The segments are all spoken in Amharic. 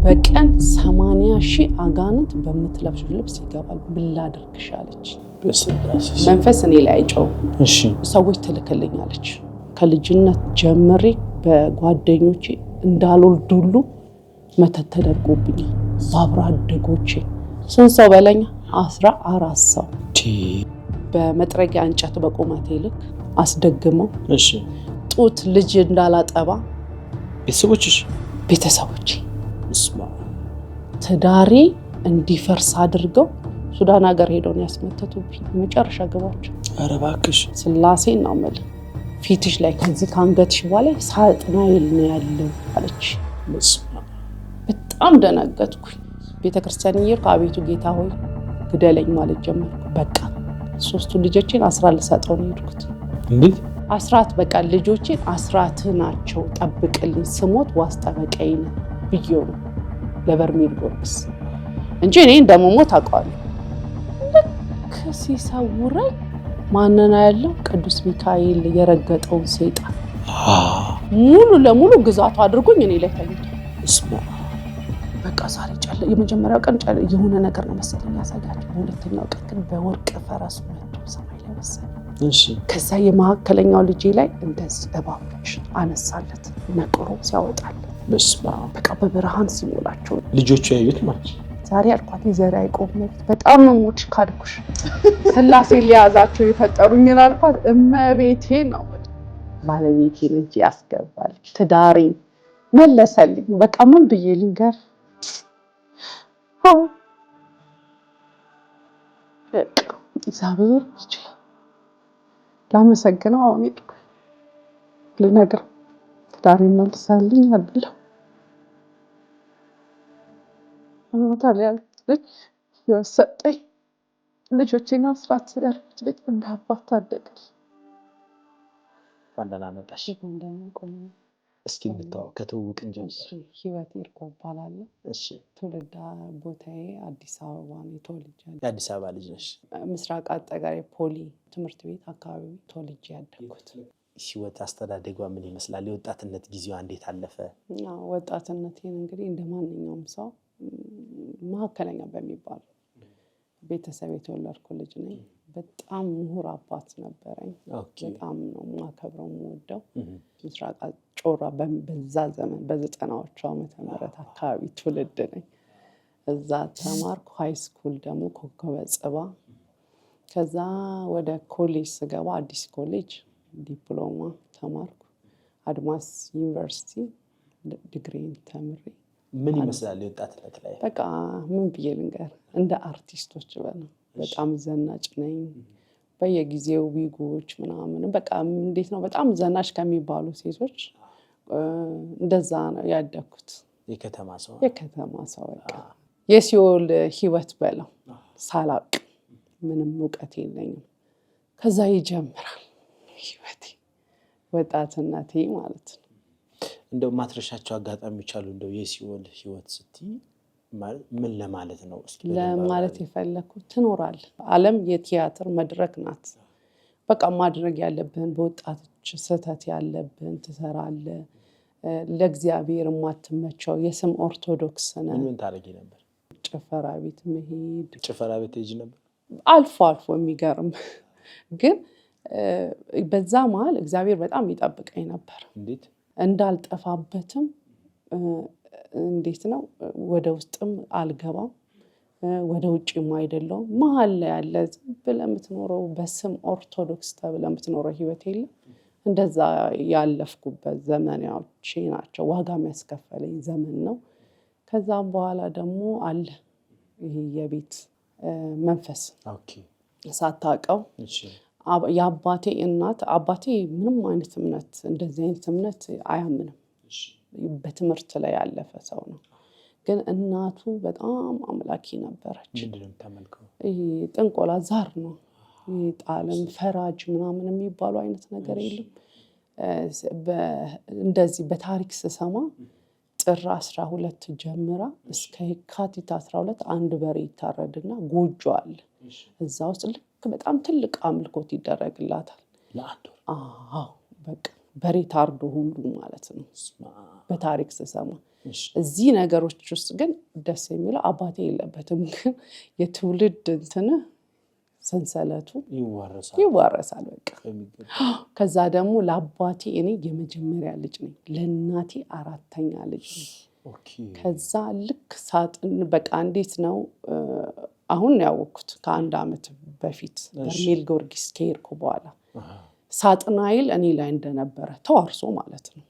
በቀን 80,000 አጋንንት በምትለብሽ ልብስ ይገባል ብላ አድርግሻለች። መንፈስ እኔ ላይ አይጨው ሰዎች ትልክልኛለች። ከልጅነት ጀምሬ በጓደኞቼ እንዳልወልዱሉ መተት ተደርጎብኛል። ባብራ አደጎቼ ስንት ሰው በለኛ 14 ሰው በመጥረጊያ እንጨት በቁመቴ ልክ አስደግመው ጡት ልጅ እንዳላጠባ ቤተሰቦቼ ትዳሬ እንዲፈርስ አድርገው ሱዳን ሀገር ሄደው ነው ያስመተቱብኝ። መጨረሻ ገባቸው። ኧረ እባክሽ ስላሴ ነው ማለት ፊትሽ ላይ ከዚህ ካንገትሽ በላይ ሳጥናኤል ነው ያለው አለች። በጣም ደነገጥኩኝ። ቤተክርስቲያን እየሄድኩ አቤቱ ጌታ ሆይ ግደለኝ ማለት ጀመርኩ። በቃ 3 ልጆቼን አስራት ልሰጠው ነው የሄድኩት። እንዴት አስራት በቃ ልጆቼን አስራት ናቸው ጠብቅልኝ ስሞት ዋስጠበቀኝ ነው ብዬው ነው ለበርሜል ጎርብስ እንጂ እኔ እንደመሞት አውቀዋለሁ። ልክ ሲሰውረኝ ማንና ያለው ቅዱስ ሚካኤል የረገጠውን ሰይጣን ሙሉ ለሙሉ ግዛቱ አድርጎኝ እኔ ላይ ታይቷል። በቃ ዛሬ ጫለ የመጀመሪያው ቀን ጫለ የሆነ ነገር ነው መሰለኝ ያሳያቸው። ሁለተኛው ቀን ግን በወርቅ ፈረስ መጥቶ ሰማይ ላይ ወሰደ። ከዛ የማከለኛው ልጅ ላይ እንደዚህ እባቦች አነሳለት ነቅሮ ሲያወጣል። በቃ በብርሃን ሲሞላቸው ልጆቹ ያዩት ማለት ዛሬ አልኳት የዘራ አይቆም በጣም ነው ሞች ካድኩሽ ስላሴ ሊያዛቸው የፈጠሩኝ አልኳት። እመቤቴ ነው ባለቤቴን እንጂ ያስገባል ትዳሬ መለሰልኝ። በቃ ምን ብዬ ልንገር እግዚአብሔር ይችላል ላመሰግነው። አሁን ልነግረው ትዳሬ መልሰልኝ አብለው ታዲያ ልጅ የወሰጠኝ ልጆቼን አስራት ስለርኩት ልጅ እንዳባት አደገል ባንደና መጣሽ እንደምቆም እስኪ እንተዋው ከተውውቅ እንጀምር። ህይወት ይርቆ ይባላል። እሺ ትውልድ ቦታዬ አዲስ አበባ ነው። ተወልጃለሁ። የአዲስ አበባ ልጅ ነሽ? ምስራቅ አጠቃላይ ፖሊ ትምህርት ቤት አካባቢ ተወልጄ ያደግኩት። ህይወት አስተዳደጓ ምን ይመስላል? የወጣትነት ጊዜዋ እንዴት አለፈ? ወጣትነቴን እንግዲህ እንደማንኛውም ሰው መካከለኛ በሚባል ቤተሰብ የተወለድኩ ልጅ ነኝ። በጣም ምሁር አባት ነበረኝ። በጣም ነው ማከብረው የምወደው። ምስራቅ ጮራ በዛ ዘመን በ90ዎቹ ዓመተ ምህረት አካባቢ ትውልድ ነኝ። እዛ ተማርኩ። ሃይ ስኩል ደግሞ ኮከበ ጽባ። ከዛ ወደ ኮሌጅ ስገባ አዲስ ኮሌጅ ዲፕሎማ ተማርኩ። አድማስ ዩኒቨርሲቲ ዲግሪን ተምሬ ምን ይመስላል የወጣትነት ላይ? በቃ ምን ብዬ ልንገር እንደ አርቲስቶች በጣም ዘናጭ ነኝ። በየጊዜው ዊጎች ምናምን በቃ እንዴት ነው በጣም ዘናጭ ከሚባሉ ሴቶች እንደዛ ነው ያደኩት። የከተማ ሰው በቃ የሲኦል ህይወት በለው ሳላቅ ምንም ዕውቀት የለኝም። ከዛ ይጀምራል ህይወቴ ወጣትነቴ ማለት ነው። እንደው ማትረሻቸው አጋጣሚዎች አሉ? እንደው የሲኦል ህይወት ስትይ ምን ለማለት ነው? እስኪ ለማለት የፈለኩት ትኖራለህ። ዓለም የቲያትር መድረክ ናት። በቃ ማድረግ ያለብህን በወጣቶች ስህተት ያለብህን ትሰራለህ። ለእግዚአብሔር የማትመቸው የስም ኦርቶዶክስ ነህ። ምን ታረጊ ነበር? ጭፈራ ቤት መሄድ። ጭፈራ ቤት ሄጂ ነበር? አልፎ አልፎ የሚገርም ግን በዛ መሀል እግዚአብሔር በጣም ይጠብቀኝ ነበር። እንዴት እንዳልጠፋበትም እንዴት ነው ወደ ውስጥም አልገባም ወደ ውጭም አይደለም መሀል ላይ ያለ ዝም ብለህ የምትኖረው በስም ኦርቶዶክስ ተብለህ የምትኖረው ህይወት የለም። እንደዛ ያለፍኩበት ዘመናዎች ናቸው። ዋጋ የሚያስከፈለኝ ዘመን ነው። ከዛም በኋላ ደግሞ አለ ይሄ የቤት መንፈስ ሳታውቀው የአባቴ እናት አባቴ ምንም አይነት እምነት እንደዚህ አይነት እምነት አያምንም። በትምህርት ላይ ያለፈ ሰው ነው። ግን እናቱ በጣም አምላኪ ነበረች። ምንድነው የምታመልከው? ይሄ ጥንቆላ ዛር ነው። ጣለም ፈራጅ ምናምን የሚባሉ አይነት ነገር የለም። እንደዚህ በታሪክ ስሰማ ጥር 12 ጀምራ እስከ የካቲት 12 አንድ በሬ ይታረድና ጎጆ አለ። እዛ ውስጥ ልክ በጣም ትልቅ አምልኮት ይደረግላታል። ለአንድ አዎ በቃ በሬ ታርዶ ሁሉ ማለት ነው በታሪክ ስሰማ። እዚህ ነገሮች ውስጥ ግን ደስ የሚለው አባቴ የለበትም፣ ግን የትውልድ እንትን ሰንሰለቱ ይዋረሳል በቃ። ከዛ ደግሞ ለአባቴ እኔ የመጀመሪያ ልጅ ነኝ፣ ለእናቴ አራተኛ ልጅ ነኝ። ከዛ ልክ ሳጥን በቃ እንዴት ነው አሁን ያወቅኩት ከአንድ አመት በፊት በርሜል ጊዮርጊስ ከሄድኩ በኋላ ሳጥናይል እኔ ላይ እንደነበረ ተዋርሶ ማለት ነው።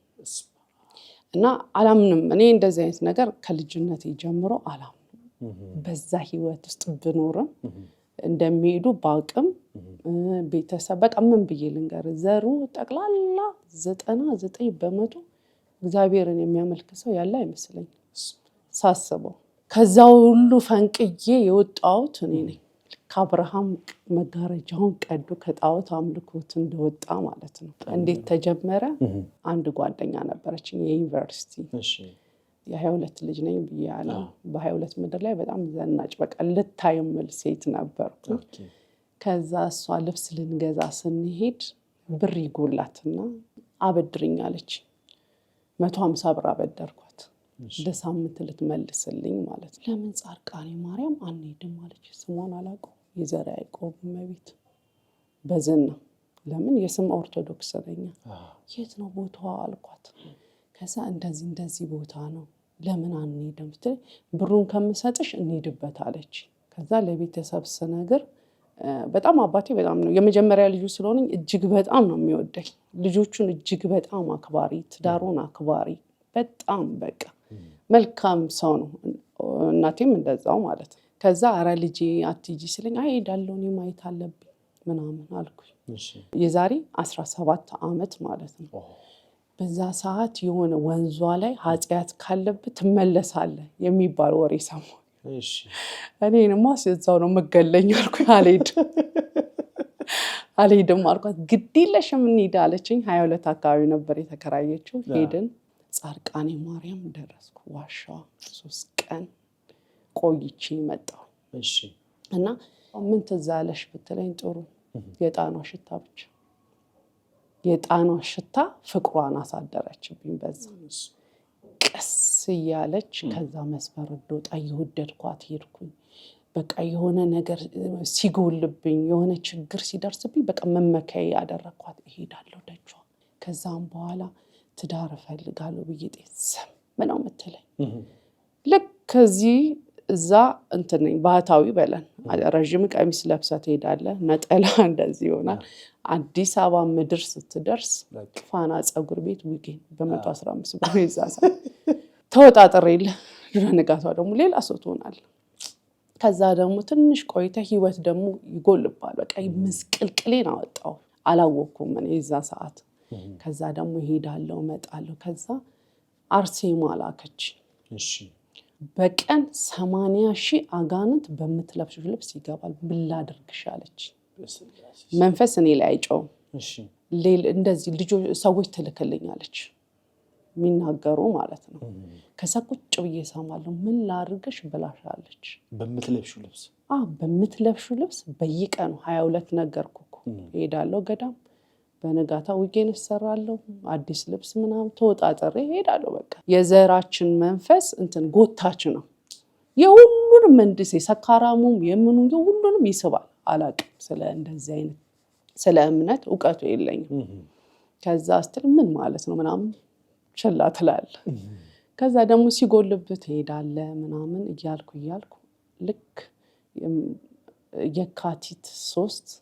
እና አላምንም እኔ እንደዚህ አይነት ነገር ከልጅነቴ ጀምሮ አላምንም። በዛ ህይወት ውስጥ ብኖርም እንደሚሄዱ ባቅም ቤተሰብ በቃ ምን ብዬ ልንገር፣ ዘሩ ጠቅላላ 99% እግዚአብሔርን የሚያመልክ ሰው ያለ አይመስለኝ ሳስበው። ከዛ ሁሉ ፈንቅዬ የወጣሁት እኔ ነኝ። ከአብርሃም መጋረጃውን ቀዶ ከጣዖት አምልኮት እንደወጣ ማለት ነው። እንዴት ተጀመረ? አንድ ጓደኛ ነበረችኝ የዩኒቨርሲቲ የ22 ልጅ ነኝ ብያለሁ። በ22 ምድር ላይ በጣም ዘናጭ በቃ ልታይ የምል ሴት ነበርኩ። ከዛ እሷ ልብስ ልንገዛ ስንሄድ ብር ይጎላትና አበድርኝ አለች። 150 ብር አበደርኳት ለሳምንት ልትመልስልኝ ማለት ነው። ለምን ጻርቃኔ ማርያም አንሄድም አለች። ስሟን አላውቀውም። የዘራ ያዕቆብ እመቤት በዝና ለምን የስም ኦርቶዶክስ ነኝ። የት ነው ቦታዋ አልኳት። ከዛ እንደዚህ ቦታ ነው ለምን አንሄድም ስትል ብሩን ከምሰጥሽ እንሄድበት አለች። ከዛ ለቤተሰብ ስነግር በጣም አባቴ በጣም ነው የመጀመሪያ ልጁ ስለሆነኝ እጅግ በጣም ነው የሚወደኝ። ልጆቹን እጅግ በጣም አክባሪ፣ ትዳሩን አክባሪ፣ በጣም በቃ መልካም ሰው ነው። እናቴም እንደዛው ማለት ነው። ከዛ አረ ልጄ አትሂጂ ስለኝ አይ ሄዳለሁ እኔ ማየት አለብኝ ምናምን አልኩኝ። የዛሬ 17 አመት ማለት ነው። በዛ ሰዓት የሆነ ወንዟ ላይ ኃጢአት ካለብህ ትመለሳለህ የሚባል ወሬ ሰማሁ። እኔንማ እዛው ነው መገለኝ አልኩኝ። አልሄድም አልኳት። ግድ የለሽም እንሂድ አለችኝ። 22 አካባቢ ነበር የተከራየችው። ሄድን። ጻርቃኔ ማርያም ደረስኩ። ዋሻዋ 3 ቀን ቆይቼ መጣሁ። እና ምን ትዝ አለሽ ብትለኝ ጥሩ የጣኗ ሽታ ብቻ የጣኗ ሽታ ፍቅሯን አሳደረችብኝ። በዛ ቀስ እያለች ከዛ መስመር እንደወጣ እየወደድኳት ሄድኩኝ። በቃ የሆነ ነገር ሲጎልብኝ የሆነ ችግር ሲደርስብኝ በቃ መመከያ ያደረኳት እሄዳለሁ ደጇ። ከዛም በኋላ ትዳር እፈልጋለሁ ብዬ ጤሰም ምነው የምትለኝ ልክ ከዚህ እዛ እንትን ነኝ ባህታዊ በለን ረዥም ቀሚስ ለብሰህ ትሄዳለህ፣ ነጠላ እንደዚህ ይሆናል። አዲስ አበባ ምድር ስትደርስ ፋና ፀጉር ቤት ዊጌን በ115 ብር ይዛሳ ተወጣጥሬልህ ንጋቷ ደግሞ ሌላ ሰው ትሆናለህ። ከዛ ደግሞ ትንሽ ቆይተ ህይወት ደግሞ ይጎልባል። በቃ ምስቅልቅሌን አወጣው አላወኩም እኔ የዛ ሰዓት። ከዛ ደግሞ ሄዳለሁ መጣለሁ። ከዛ አርሴማ ላከች። በቀን 80,000 አጋንንት በምትለብሽው ልብስ ይገባል ብላ አድርግሻለች። መንፈስ እኔ ላይ አይጨውም። እንደዚህ ልጆች ሰዎች ትልክልኛለች የሚናገሩ ማለት ነው። ከዛ ቁጭ ብዬ እሰማለሁ። ምን ላድርግሽ ብላሻለች። በምትለብሽው ልብስ በምትለብሽው ልብስ በየቀኑ 22 ነገርኩ እኮ ሄዳለሁ ገዳም፣ በነጋታ ዊጌን እሰራለሁ፣ አዲስ ልብስ ምናምን ተወጣጥሬ ሄዳለሁ። በቃ የዘራችን መንፈስ እንትን ጎታች ነው። የሁሉንም መንድሴ ሰካራሙም የምኑ የሁሉንም ይስባል። አላውቅም ስለ እንደዚህ አይነት ስለ እምነት እውቀቱ የለኝም። ከዛ ስትል ምን ማለት ነው ምናምን ችላ ትላለህ። ከዛ ደግሞ ሲጎልብህ ትሄዳለህ ምናምን እያልኩ ልክ የካቲት 3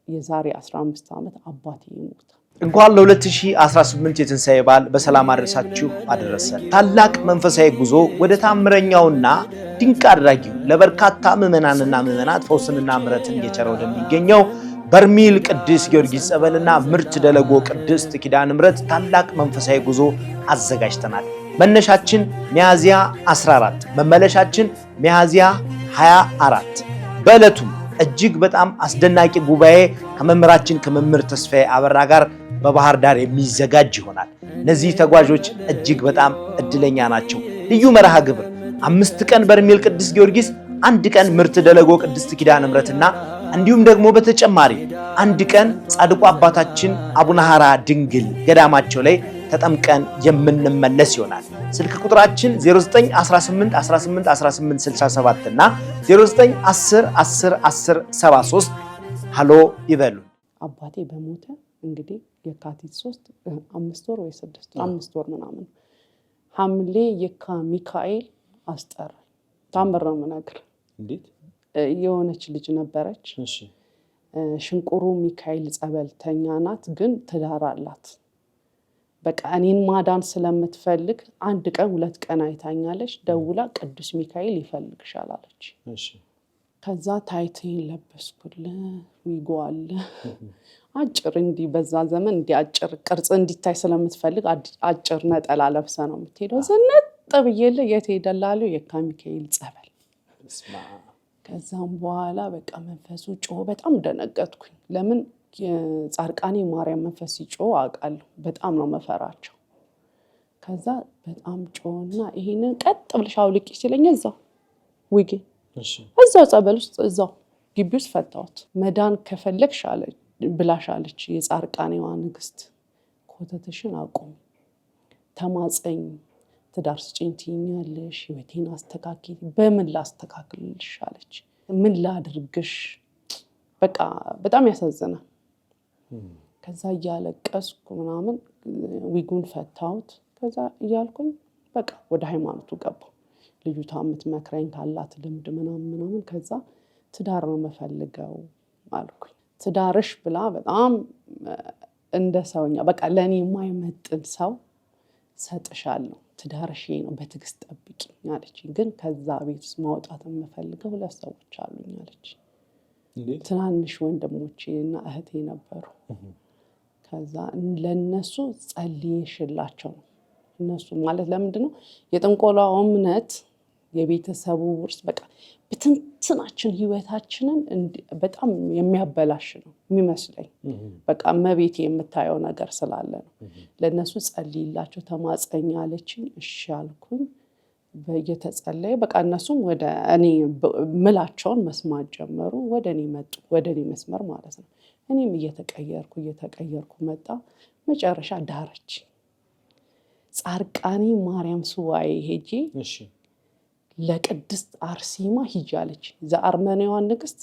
የዛሬ 15 ዓመት አባቴ ይሞት። እንኳን ለ2018 የትንሣኤ በዓል በሰላም አደረሳችሁ አደረሰን። ታላቅ መንፈሳዊ ጉዞ ወደ ታምረኛውና ድንቅ አድራጊው ለበርካታ ምዕመናንና ምዕመናት ፈውስንና ምሕረትን እየቸረ ወደሚገኘው በርሜል ቅዱስ ጊዮርጊስ ጸበልና ምርት ደለጎ ቅድስት ኪዳነ ምሕረት ታላቅ መንፈሳዊ ጉዞ አዘጋጅተናል። መነሻችን ሚያዝያ 14፣ መመለሻችን ሚያዝያ 24። በዕለቱም እጅግ በጣም አስደናቂ ጉባኤ ከመምህራችን ከመምህር ተስፋዬ አበራ ጋር በባህር ዳር የሚዘጋጅ ይሆናል። እነዚህ ተጓዦች እጅግ በጣም እድለኛ ናቸው። ልዩ መርሃ ግብር 5 ቀን በርሜል ቅዱስ ጊዮርጊስ፣ አንድ ቀን ምርት ደለጎ ቅድስት ኪዳነ ምሕረትና እንዲሁም ደግሞ በተጨማሪ አንድ ቀን ጻድቁ አባታችን አቡነ ሐራ ድንግል ገዳማቸው ላይ ተጠምቀን የምንመለስ ይሆናል። ስልክ ቁጥራችን 0918181867 እና 0910101073 ሃሎ ይበሉ። አባቴ በሞተ እንግዲህ የካቲት 3 5 ወር ወይ 6 5 ወር ምናምን ሐምሌ የካ ሚካኤል አስጠራ ታምር ነው የምነግር። እንዴት የሆነች ልጅ ነበረች። እሺ ሽንቁሩ ሚካኤል ጸበልተኛ ናት፣ ግን ትዳር አላት። በቃ እኔን ማዳን ስለምትፈልግ አንድ ቀን 2 ቀን አይታኛለች። ደውላ ቅዱስ ሚካኤል ይፈልግሻል አለች። እሺ ከዛ ታይቴን ለበስኩልህ ዊጓል አጭር እንዲህ በዛ ዘመን እንዲህ አጭር ቅርጽ እንዲታይ ስለምትፈልግ አጭር ነጠላ ለብሰ ነው የምትሄደው። ዘነጥ ብዬለ የት ሄደላሉ የካ ሚካኤል ጸበል። ከዛም በኋላ በቃ መንፈሱ ጮህ። በጣም ደነገጥኩኝ። ለምን የጻርቃኔ ማርያም መንፈስ ሲጮህ አውቃለሁ። በጣም ነው መፈራቸው። ከዛ በጣም ጮህና ይሄንን ቀጥ ብለሽ አውልቂ ሲለኝ እዛው ውጌ እዛው ጸበል ውስጥ እዛው ግቢ ውስጥ ፈታሁት። መዳን ከፈለግሽ አለች ብላሻለች የጻርቃኔዋ ንግስት፣ ኮተትሽን አቁም፣ ተማጸኝ፣ ትዳር ስጪኝ ትይኛለሽ፣ ህይወቴን አስተካክል። በምን ላስተካክልልሽ አለች። ምን ላድርግሽ? በቃ በጣም ያሳዝናል። ከዛ እያለቀስኩ ምናምን ዊጉን ፈታሁት። ከዛ እያልኩኝ በቃ ወደ ሃይማኖቱ ገባሁ። ልዩታ የምትመክረኝ ካላት ልምድ ምናምን ከዛ ትዳር ነው መፈልገው አልኩኝ። ትዳርሽ ብላ በጣም እንደ ሰውኛ በቃ ለኔ የማይመጥን ሰው ሰጥሻለሁ፣ ትዳርሽ ነው፣ በትዕግስት ጠብቂኝ አለች። ግን ከዛ ቤት ውስጥ ማውጣት የምፈልገው 2 ሰዎች አሉኝ አለች። ትናንሽ ወንድሞቼ እና እህቴ ነበሩ። ከዛ ለነሱ ጸልይሽላቸው ነው። እነሱ ማለት ለምንድነው የጥንቆላው እምነት የቤተሰቡ ውርስ በቃ በትንትናችን ህይወታችንን በጣም የሚያበላሽ ነው የሚመስለኝ። በቃ መቤቴ የምታየው ነገር ስላለ ነው። ለነሱ ጸልይላቸው ተማጸኝ አለችኝ። እሺ አልኩኝ። በየተጸለየ በቃ እነሱም ወደ እኔ ምላቸውን መስማት ጀመሩ። ወደ እኔ መጡ፣ ወደ እኔ መስመር ማለት ነው። እኔም እየተቀየርኩ መጣ። መጨረሻ ዳረች። ጻርቃኔ ማርያም ሱባኤ ሄጄ ለቅድስት አርሴማ ሂጂ አለች። ዘአርመኔዋን ንግስት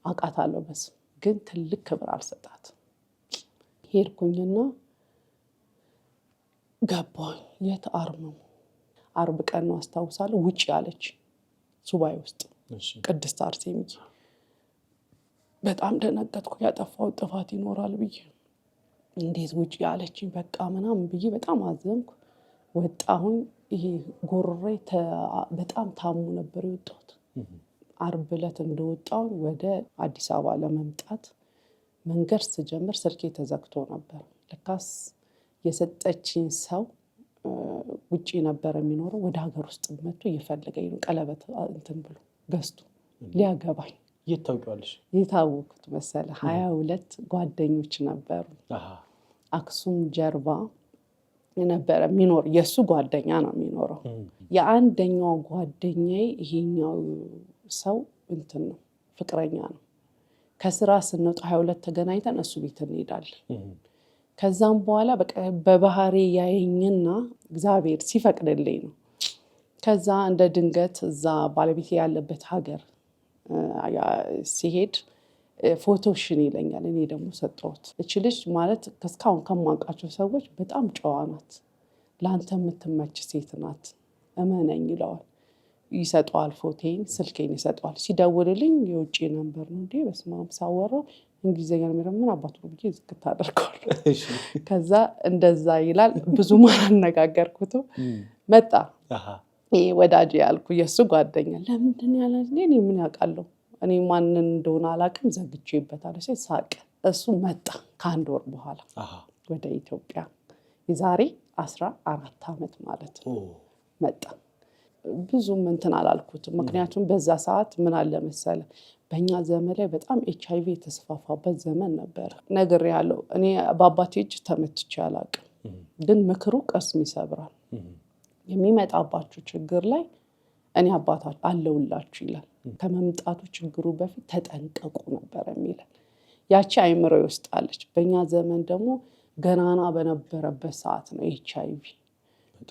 አውቃታለሁ በስም፣ ግን ትልቅ ክብር አልሰጣት። ሄድኩኝና ገባኝ። የት አርመሙ አርብ ቀን ነው አስታውሳለሁ። ውጪ አለች ሱባኤ ውስጥ ቅድስት አርሴማ። በጣም ደነገጥኩ። ያጠፋው ጥፋት ይኖራል ብዬ እንዴት ውጪ አለችኝ? በቃ ምናምን ብዬ በጣም አዘንኩ። ወጣሁኝ። ይሄ ጎረሬ በጣም ታሙ ነበር የወጣሁት። አርብ ዕለት እንደወጣሁ ወደ አዲስ አበባ ለመምጣት መንገድ ስጀምር ስልኬ ተዘግቶ ነበር። ለካስ የሰጠችኝ ሰው ውጪ ነበር የሚኖረው። ወደ ሀገር ውስጥ መጥቶ እየፈለገኝ ነው። ቀለበት እንትን ብሎ ገዝቶ ሊያገባኝ። የት ታውቂዋለሽ? የታወኩት መሰለ 22 ጓደኞች ነበሩ። አክሱም ጀርባ የነበረ የሚኖር የሱ ጓደኛ ነው የሚኖረው። የአንደኛው ጓደኛዬ ይሄኛው ሰው እንትን ነው ፍቅረኛ ነው። ከስራ ስንወጣ 22 ተገናኝተን እሱ ቤት እንሄዳለን። ከዛም በኋላ በባህሪ ያየኝና እግዚአብሔር ሲፈቅድልኝ ነው። ከዛ እንደ ድንገት እዛ ባለቤቴ ያለበት ሀገር ሲሄድ ፎቶሽን ይለኛል። እኔ ደግሞ ሰጠሁት። እቺ ልጅ ማለት እስካሁን ከማውቃቸው ሰዎች በጣም ጨዋ ናት፣ ለአንተ የምትመች ሴት ናት፣ እመነኝ ይለዋል። ይሰጠዋል። ፎቶዬን ስልኬን ይሰጠዋል። ሲደውልልኝ የውጭ ነበር ነው እንዴ በስመ አብ ሳወራው እንግሊዘኛ ነው ምን አባቱ ብዬ ዝግት አደርገዋለሁ። ከዛ እንደዛ ይላል። ብዙም አላነጋገርኩትም። መጣ ይሄ ወዳጅ ያልኩ የሱ ጓደኛ። ለምንድን ያላል እኔ ምን ያውቃለሁ እኔ ማንን እንደሆነ አላውቅም። ዘግቼበታለሁ። ሳቀ። እሱ መጣ ከአንድ ወር በኋላ ወደ ኢትዮጵያ የዛሬ 14 ዓመት ማለት ነው መጣ። ብዙም እንትን አላልኩትም። ምክንያቱም በዛ ሰዓት ምን አለ መሰለ በእኛ ዘመን ላይ በጣም ኤችአይቪ የተስፋፋበት ዘመን ነበር። ነገር ያለው እኔ በአባቴ እጅ ተመትቼ አላውቅም፣ ግን ምክሩ ቀስም ይሰብራል። የሚመጣባችሁ ችግር ላይ እኔ አባታችሁ አለውላችሁ ይላል። ከመምጣቱ ችግሩ በፊት ተጠንቀቁ ነበር የሚላል። ያቺ አይምሮ ውስጥ አለች። በእኛ ዘመን ደግሞ ገናና በነበረበት ሰዓት ነው HIV።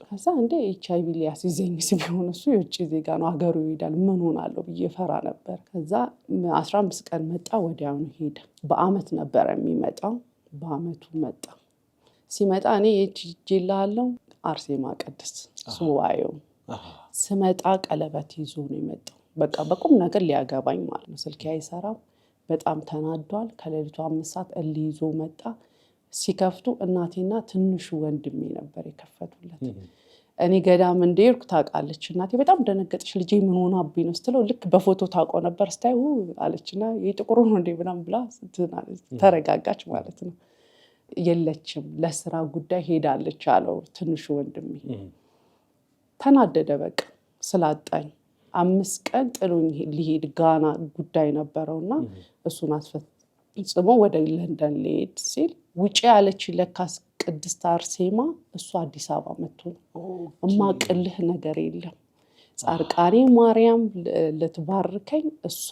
ከዛ እንደ HIV ሊያስይዘኝ ቢሆን እሱ የውጭ ዜጋ ነው ሀገሩ ይሄዳል ምን ሆናለሁ ብዬ ፈራ ነበር። ከዛ 15 ቀን መጣ፣ ወዲያውኑ ሄደ። በአመት ነበር የሚመጣው፣ በአመቱ መጣ። ሲመጣ እኔ ጄላለው አርሴማ ቅድስት ሱባኤው ስመጣ ቀለበት ይዞ ነው የመጣው። በቃ በቁም ነገር ሊያገባኝ ማለት ነው። ስልክ አይሰራም፣ በጣም ተናዷል። ከሌሊቱ 5 ሰዓት ይዞ መጣ። ሲከፍቱ እናቴና ትንሹ ወንድሜ ነበር የከፈቱለት። እኔ ገዳም እንደሄድኩ ታውቃለች እናቴ። በጣም ደነገጠች። ልጄ ምን ሆናብኝ ነው ስትለው ልክ በፎቶ ታውቀው ነበር ስታይ አለችና የጥቁሩ ነው እንዴ ምናምን ብላ ተረጋጋች ማለት ነው። የለችም ለስራ ጉዳይ ሄዳለች አለው ትንሹ ወንድሜ። ተናደደ በቃ ስላጣኝ። 5 ቀን ጥሎኝ ሊሄድ ጋና ጉዳይ ነበረውና እሱን አስፈጽሞ ወደ ለንደን ሊሄድ ሲል ውጪ ያለች ለካስ ቅድስት አርሴማ እሱ አዲስ አበባ መጥቶ እማቅልህ ነገር የለም። ጻርቃኔ ማርያም ልትባርከኝ እሷ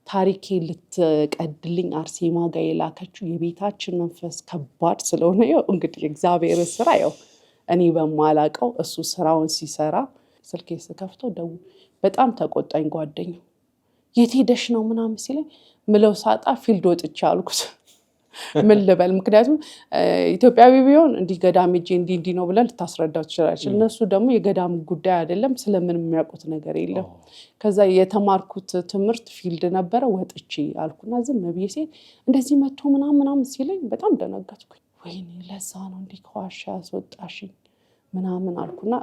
ታሪኬ ልትቀድልኝ አርሴማ ጋር የላከችው የቤታችን መንፈስ ከባድ ስለሆነ ያው እንግዲህ እግዚአብሔር ስራ ያው እኔ በማላቀው እሱ ስራውን ሲሰራ ስልኬ ስከፍተው በጣም ተቆጣኝ። ጓደኛው የት ሄደሽ ነው ምናምን ሲለኝ ምለው ሳጣ ፊልድ ወጥቼ አልኩት። ምን ልበል? ምክንያቱም ኢትዮጵያዊ ቢሆን እንዲህ ገዳም ሄጄ እንዲህ ነው ብለን ልታስረዳው ትችላለች። እነሱ ደግሞ የገዳም ጉዳይ አይደለም፣ ስለምን የሚያውቁት ነገር የለም። ከዛ የተማርኩት ትምህርት ፊልድ ነበረ። ወጥቼ አልኩና ዝም ብዬ ሲል እንደዚህ መጥቶ ምናምን ሲለኝ በጣም ደነገጥኩኝ። ወይኔ ለዛ ነው እንዲህ ከዋሻ ያስወጣሽኝ ምናምን አልኩና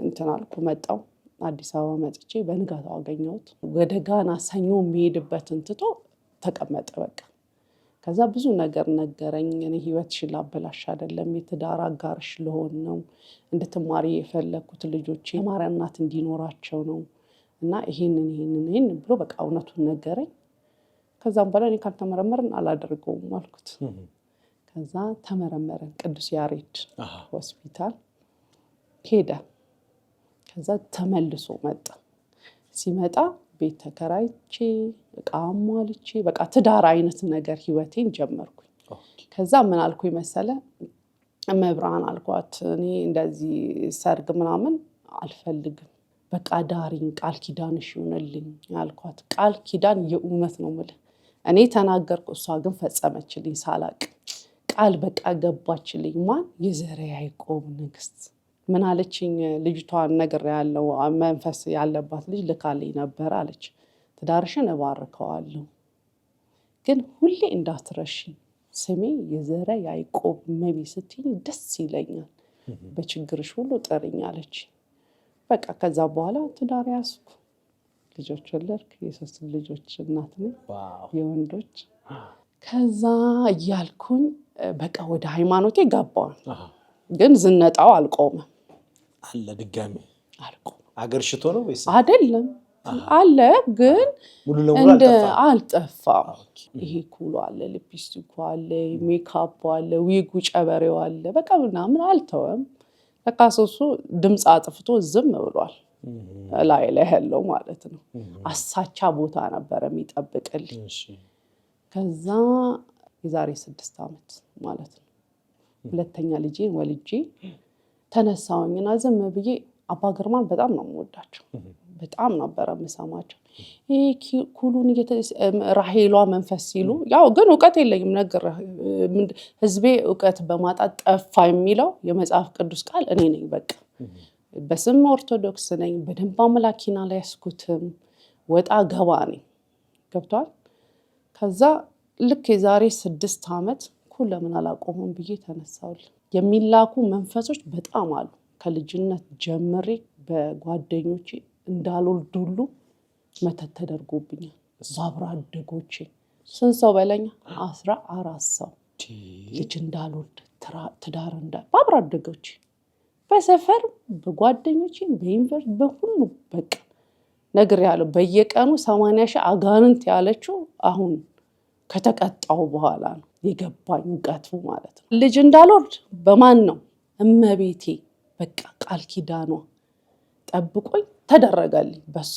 እንትን አልኩ። መጣው አዲስ አበባ መጥቼ በንጋታው አገኘሁት። ወደ ጋና ሰኞ የሚሄድበትን ትቶ ተቀመጠ በቃ። ከዛ ብዙ ነገር ነገረኝ። እኔ ህይወትሽን ላበላሽ አይደለም፣ የትዳር አጋርሽ ልሆን ነው፣ እንድትማሪ የፈለኩት ልጆች የማርያ እናት እንዲኖራቸው ነው እና ይሄንን ብሎ በቃ እውነቱን ነገረኝ። ከዛም በኋላ እኔ ካልተመረመርን አላደርገውም አልኩት። ከዛ ተመረመረን ቅዱስ ያሬድ ሆስፒታል ሄደ። ከዛ ተመልሶ መጣ። ሲመጣ ቤት ተከራይቼ እቃ አሟልቼ በቃ ትዳር አይነት ነገር ህይወቴን ጀመርኩኝ። ከዛ ምን አልኩኝ መሰለ መብራን አልኳት፣ እኔ እንደዚህ ሰርግ ምናምን አልፈልግም፣ በቃ ዳሪኝ፣ ቃል ኪዳንሽ ይሁንልኝ አልኳት። ቃል ኪዳን የእውነት ነው የምልህ። እኔ ተናገርኩ፣ እሷ ግን ፈጸመችልኝ ሳላቅ። ቃል በቃ ገባችልኝ። ማን? የዘረ ያዕቆብ ንግስት። ምን አለችኝ? ልጅቷን ነገር ያለው መንፈስ ያለባት ልጅ ልካልኝ ነበር አለች። ትዳርሽን እባርከዋለሁ፣ ግን ሁሌ እንዳትረሺ ስሜ የዘረ ያዕቆብ መቢ ስትይኝ ደስ ይለኛል፣ በችግርሽ ሁሉ ጥሪኝ አለች። በቃ ከዛ በኋላ ትዳር ያዝኩ፣ ልጆች ወለድኩ። የ3 ልጆች እናት ነኝ፣ የወንዶች። ከዛ እያልኩኝ በቃ ወደ ሃይማኖቴ ገባሁ። ግን ዝነጣው አልቆመም አለ። ድጋሚ አልቆመም። አገር ሽቶ ነው ወይስ አይደለም? አለ ግን ሙሉ ለሙሉ አልጠፋም። ይሄ ኩሉ አለ፣ ሊፕስቲኩ አለ፣ ሜካፕ አለ፣ ዊጉ ጨበሬው አለ፣ በቃ ምናምን አልተወም። በቃ እሱ ድምፅ አጥፍቶ ዝም ብሏል። ላይ ያለው ማለት ነው። አሳቻ ቦታ ነበር የሚጠብቅልኝ። ከዛ የዛሬ 6 ዓመት ማለት ነው 2ኛ ልጄን ወልጄ ተነሳሁኝና ዝም ብዬ አባ ግርማን በጣም ነው የምወዳቸው፣ በጣም ነበረ የምሰማቸው። ይሄ ኩሉን ራሄሏ መንፈስ ሲሉ ያው ግን እውቀት የለኝም ነገር ህዝቤ እውቀት በማጣት ጠፋ የሚለው የመጽሐፍ ቅዱስ ቃል እኔ ነኝ። በቃ በስም ኦርቶዶክስ ነኝ፣ በደንብ አምላኪና ላይ ያስኩትም ወጣ ገባ ነኝ። ገብቷል። ከዛ ልክ የዛሬ 6 ዓመት ለምን አላቆመም ብዬ ተነሳሁል። የሚላኩ መንፈሶች በጣም አሉ። ከልጅነት ጀምሬ በጓደኞቼ እንዳልወልድ ሁሉ መተት ተደርጎብኛል። ባብራ አደጎቼ ስንት ሰው በለኛ? 14 ሰው ልጅ እንዳልወልድ ትዳር ባብራ አደጎቼ በሰፈር በጓደኞቼ በዩኒቨርሲቲ በሁሉ በቃ ነገር ያለው በየቀኑ 80 ሺህ አጋንንት ያለችው አሁን ከተቀጣው በኋላ ነው የገባኝ እውቀቱ ማለት ነው። ልጅ እንዳልወልድ በማን ነው? እመቤቴ በቃ ቃል ኪዳኗ ጠብቆኝ ተደረገልኝ በሷ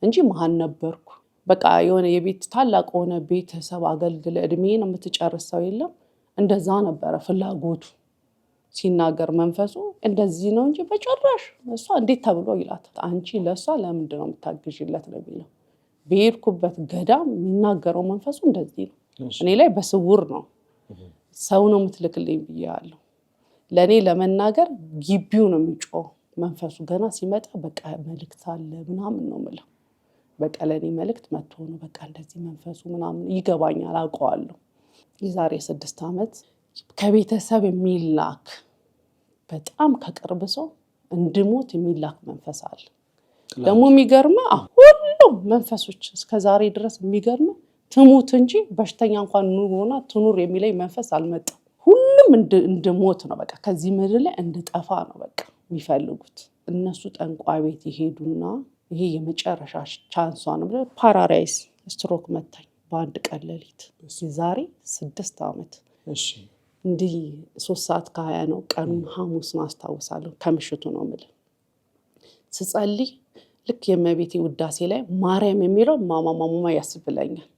እንጂ መሀን ነበርኩ። በቃ የሆነ የቤት ታላቅ ሆነ ቤተሰብ አገልግለ እድሜን የምትጨርሰው የለም እንደዛ ነበረ ፍላጎቱ። ሲናገር መንፈሱ እንደዚህ ነው እንጂ በጭራሽ እሷ እንዴት ተብሎ ይላት አንቺ ለሷ ለምንድን ነው የምታግዢለት ነው የሚለው። በሄድኩበት ገዳም የሚናገረው መንፈሱ እንደዚህ ነው። እኔ ላይ በስውር ነው ሰው ነው የምትልክልኝ ብያለሁ። ለኔ ለመናገር ግቢው ነው የሚጮህ መንፈሱ። ገና ሲመጣ በቃ መልእክት አለ ምናምን ነው የምለው። በቃ ለኔ መልእክት መጥቶ ነው በቃ እንደዚህ መንፈሱ ምናምን ይገባኛል አውቀዋለሁ። የዛሬ 6 ዓመት ከቤተሰብ የሚላክ በጣም ከቅርብ ሰው እንድሞት የሚላክ መንፈስ አለ። ደግሞ የሚገርመው ሁሉም መንፈሶች እስከዛሬ ድረስ የሚገርመው ትሙት እንጂ በሽተኛ እንኳን ኑሮና ትኑር የሚለኝ መንፈስ አልመጣም። ሁሉም እንድሞት ነው በቃ ከዚህ ምድር ላይ እንድጠፋ ነው በቃ የሚፈልጉት። እነሱ ጠንቋይ ቤት ይሄዱና ይሄ የመጨረሻ ቻንሷ ነው ብለው ፓራላይዝ ስትሮክ መታኝ በአንድ ቀን ሌሊት የዛሬ 6 ዓመት። እሺ እንዲህ 3:20 ነው ቀኑን ሐሙስ ነው አስታውሳለሁ። ከምሽቱ ነው የምልህ ስጸልይ ልክ የእመቤቴ ውዳሴ ላይ ማርያም የሚለው ማማማማ ያስብለኛል።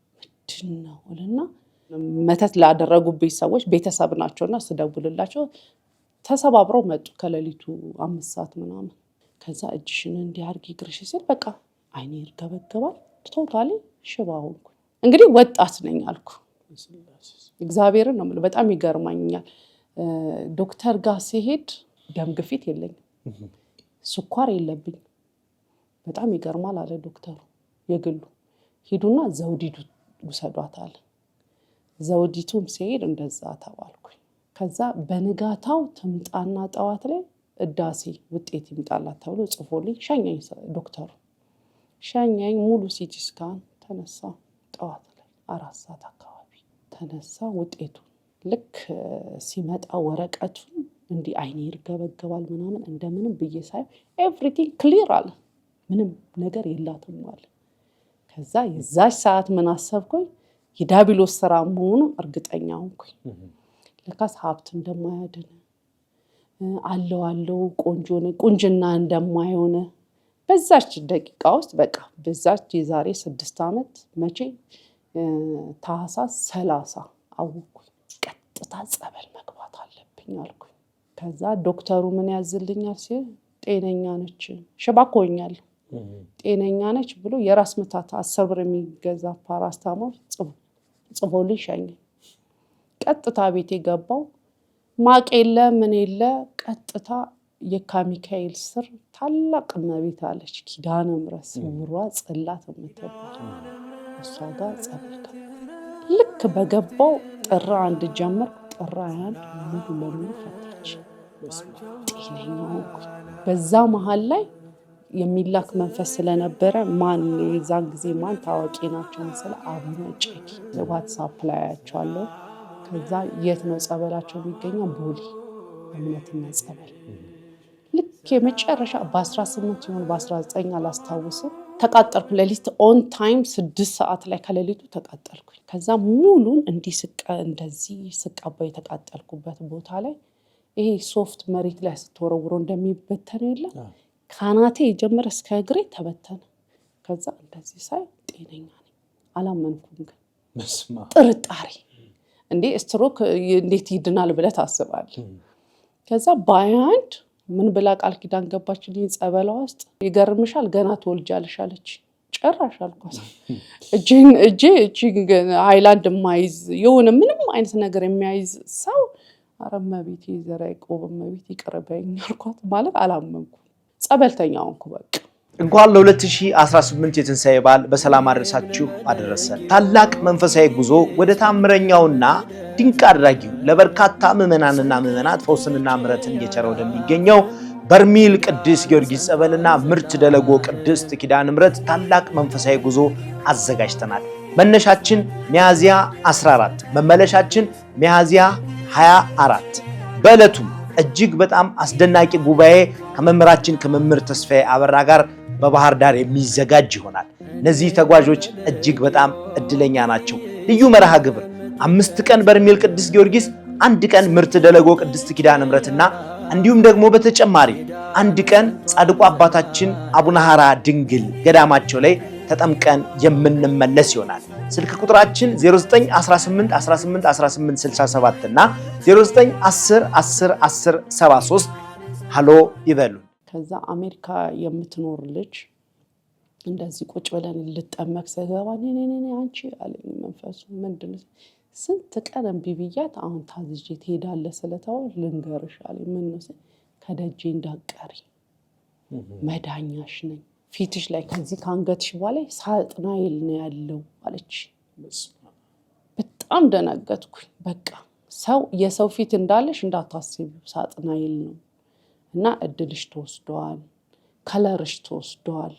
ምንድነው እና መተት ላደረጉብኝ ሰዎች ቤተሰብ ናቸውና ስደውልላቸው ተሰባብረው መጡ ከሌሊቱ 5 ሰዓት ምናምን። ከዛ እጅሽን እንዲያርጊ ግርሽ ሲል በቃ አይኔ ይርገበገባል ቶታሊ ሽባ ሆንኩ። እንግዲህ ወጣት ነኝ አልኩ። እግዚአብሔርን ነው የምልህ በጣም ይገርማኛል። ዶክተር ጋር ሲሄድ ደም ግፊት የለኝም ስኳር የለብኝ። በጣም ይገርማል አለ ዶክተሩ የግሉ። ሂዱና ዘውዲቱ ውሰዷት አለ። ዘውዲቱም ሲሄድ እንደዛ ተባልኩኝ። ከዛ በንጋታው ትምጣና ጠዋት ላይ እዳሴ ውጤት ይምጣላት ተብሎ ጽፎልኝ ሸኘኝ ዶክተሩ። ሸኘኝ ሙሉ ሲቲ ስካን ተነሳ። ጠዋት ላይ 4 ሰዓት አካባቢ ተነሳ ውጤቱ። ልክ ሲመጣ ወረቀቱን እንዲህ አይኔ ይርገበገባል ምናምን እንደምንም ብዬ ሳይ ኤቭሪቲንግ ክሊር አለ። ምንም ነገር የላትም አለ። ከዛ የዛች ሰዓት ምን አሰብኩኝ የዳቢሎስ ስራ መሆኑ እርግጠኛ ሆንኩኝ። ለካስ ሀብት እንደማያድን አለው ቆንጆ ነው ቁንጅና እንደማይሆነ በዛች ደቂቃ ውስጥ በቃ በዛች የዛሬ 6 ዓመት መቼ ታህሳስ 30 አወኩኝ። ቀጥታ ጸበል መግባት አለብኝ አልኩኝ። ከዛ ዶክተሩ ምን ያዝልኛል ሲል ጤነኛ ነች ሽባኮኛል ጤነኛ ነች ብሎ የራስ ምታት 10 ብር የሚገዛ ፓራስታሞል ጽፎልኝ ሸኘኝ። ቀጥታ ቤቴ ገባው። ማቅ የለ ምን የለ ቀጥታ የካሚካኤል ስር ታላቅ እመቤት አለች ኪዳነ ምሕረት ስውሯ ጽላት የምትባል እሷ ጋር ጸበል ልክ በገባው ጥር 1 ጀመርኩ። ጥር 1 ሙሉ ለሙሉ ፈታች። ጤነኛ ሆንኩ። በዛ መሀል ላይ የሚላክ መንፈስ ስለነበረ ማን የዛን ጊዜ ማን ታዋቂ ናቸው መሰለ አቡነ እጨጌ ዋትስአፕ ላይ አያቸዋለሁ። ከዛ የት ነው ጸበላቸው የሚገኘው? ቦሌ እምነትና ጸበል። ልክ የመጨረሻ በ18 ይሁን በ19 አላስታውስም ተቃጠልኩ። ሌሊት ኦን ታይም 6 ሰዓት ላይ ከሌሊቱ ተቃጠልኩኝ። ከዛ ሙሉን እንደዚህ ስቃባ የተቃጠልኩበት ቦታ ላይ ይሄ ሶፍት መሬት ላይ ስትወረውረው እንደሚበተን የለም ካናቴ የጀመረ እስከ እግሬ ተበተነ። ከዛ እንደዚህ ሳይ ጤነኛ ነኝ። አላመንኩም ግን ጥርጣሬ እንዴ ስትሮክ እንዴት ይድናል ብለህ ታስባለህ? ከዛ ባያንድ ምን ብላ ቃል ኪዳን ገባችልኝ ጸበሏ ውስጥ ይገርምሻል ገና ትወልጃለሽ አለች። ጨራሽ አልኳት። እጄ ሃይላንድ የማይዝ የሆነ ምንም አይነት ነገር የሚያይዝ ሰው ኧረ እመቤቴ ዘራ ያዕቆብ እመቤቴ ይቅርበኝ አልኳት። ማለት አላመንኩም። ጸበልተኛ ሆንኩ በቃ። እንኳን ለ2018 የትንሣኤ በዓል በሰላም አደረሳችሁ አደረሰን። ታላቅ መንፈሳዊ ጉዞ ወደ ታምረኛውና ድንቅ አድራጊው ለበርካታ ምዕመናንና ምዕመናት ፈውስንና ምሕረትን እየቸረ ወደሚገኘው በርሜል ቅዱስ ጊዮርጊስ ጸበልና ምርት ደለጎ ቅድስት ኪዳነ ምሕረት ታላቅ መንፈሳዊ ጉዞ አዘጋጅተናል። መነሻችን ሚያዝያ 14፣ መመለሻችን ሚያዝያ 24። በዕለቱም እጅግ በጣም አስደናቂ ጉባኤ ከመምህራችን ከመምህር ተስፋዬ አበራ ጋር በባህር ዳር የሚዘጋጅ ይሆናል። እነዚህ ተጓዦች እጅግ በጣም እድለኛ ናቸው። ልዩ መርሃ ግብር 5 ቀን በርሜል ቅዱስ ጊዮርጊስ፣ 1 ቀን ምርት ደለጎ ቅድስት ኪዳነ ምሕረትና እንዲሁም ደግሞ በተጨማሪ አንድ ቀን ጻድቁ አባታችን አቡነ ሐራ ድንግል ገዳማቸው ላይ ተጠምቀን የምንመለስ ይሆናል። ስልክ ቁጥራችን 0918181867 እና 0910101073 ሃሎ ይበሉ። ከዛ አሜሪካ የምትኖር ልጅ እንደዚህ ቁጭ ብለን ልጠመቅ ሰገባ ነኝ አንቺ አለኝ መንፈሱ። ምንድነው ስንት ቀን እምቢ ብያት አሁን ታዝዤ ትሄዳለህ ስለተባለ ልንገርሽ አለኝ። ምን ነው ከደጄ እንዳትቀሪ መዳኛሽ ነኝ፣ ፊትሽ ላይ ከዚህ ከአንገትሽ በላይ ሳጥናኤል ነው ያለው አለች። በጣም ደነገጥኩኝ። በቃ የሰው ፊት እንዳለሽ እንዳታስቢው ሳጥናኤል ነው እና እድልሽ ተወስዷል፣ ከለርሽ ተወስዷል፣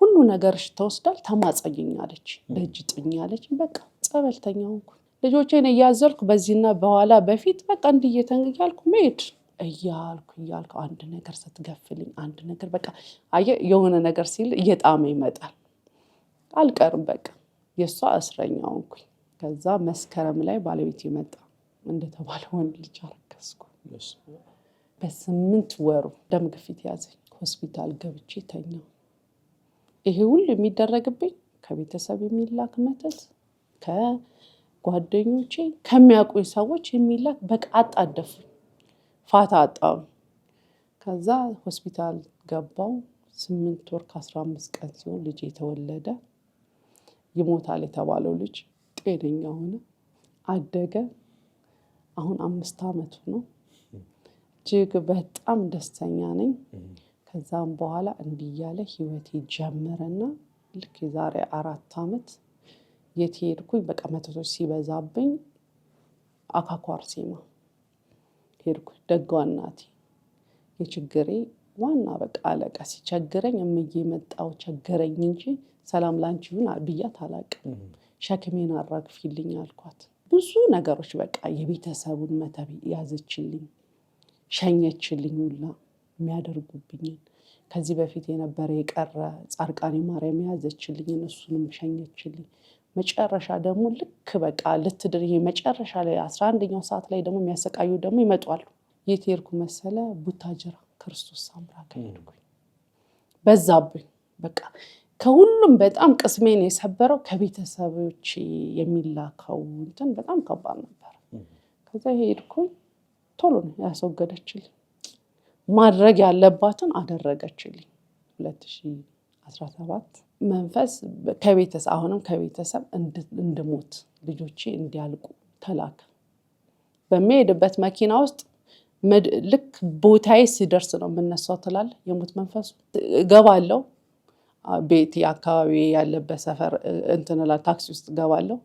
ሁሉ ነገርሽ ተወስዷል፣ ተማጸኝኛለች፣ ደጅ ጥኛለች። በቃ ጸበልተኛ ሆንኩ። ልጆቼን እያዘልኩ በዚህና በኋላ በፊት በቃ እንድየተንግያልኩ መሄድ እያልኩ አንድ ነገር ስትገፍልኝ አንድ ነገር በቃ የሆነ ነገር ሲል እየጣመ ይመጣል። አልቀርም በቃ የሷ እስረኛ ሆንኩኝ። ከዛ መስከረም ላይ ባለቤት ይመጣ እንደተባለ ወንድ ልጅ አረገዝኩ። በ8 ወሩ ደም ግፊት ያዘኝ። ሆስፒታል ገብቼ ተኛው። ይሄ ሁሉ የሚደረግብኝ ከቤተሰብ የሚላክ መተት፣ ከጓደኞቼ ከሚያውቁኝ ሰዎች የሚላክ በቃ አጣደፉኝ። ፋታ አጣው። ከዛ ሆስፒታል ገባው። 8 ወር ከ15 ቀን ሲሆን ልጅ የተወለደ። ይሞታል የተባለው ልጅ ጤነኛ ሆነ፣ አደገ። አሁን 5 ዓመቱ ነው። እጅግ በጣም ደስተኛ ነኝ። ከዛም በኋላ እንዲህ ያለ ህይወቴ ጀመረና ልክ የዛሬ 4 ዓመት የት ሄድኩኝ? በቃ መተቶች ሲበዛብኝ አካኮ አርሴማ ሄድኩኝ። ደጓ እናቴ የችግሬ ዋና በቃ አለቃ። ሲቸግረኝ እምዬ መጣው ቸገረኝ እንጂ ሰላም ላንቺ ይሁን ብያት አላውቅም። ሸክሜን አራግፊልኝ አልኳት። ብዙ ነገሮች በቃ የቤተሰቡን መተብ ያዘችልኝ፣ ሸኘችልኝ ሁላ የሚያደርጉብኝን። ከዚህ በፊት የነበረ የቀረ ጻድቃኔ ማርያም ያዘችልኝ፣ እሱንም ሸኘችልኝ። መጨረሻ ደግሞ ልክ በቃ ልትድር መጨረሻ ላይ 11ኛው ሰዓት ላይ ደግሞ የሚያሰቃዩ ደግሞ ይመጣሉ። የት ሄድኩ መሰለ? ቡታጅራ ክርስቶስ ሳምራ ሄድኩኝ። በዛብኝ በቃ ከሁሉም በጣም ቅስሜን የሰበረው ከቤተሰቦች የሚላከው እንትን በጣም ከባድ ነበር። ከዛ ሄድኩኝ። ቶሎ ነው ያስወገደችልኝ። ማድረግ ያለባትን አደረገችልኝ። 2017 መንፈስ ከቤተሰብ አሁንም ከቤተሰብ እንድሞት ልጆቼ እንዲያልቁ ተላከ። በሚሄድበት መኪና ውስጥ ልክ ቦታዬ ሲደርስ ነው የምነሳው ትላለ የሞት መንፈሱ። እገባለሁ ቤት አካባቢ ያለበት ሰፈር እንትንላ ታክሲ ውስጥ እገባለሁ።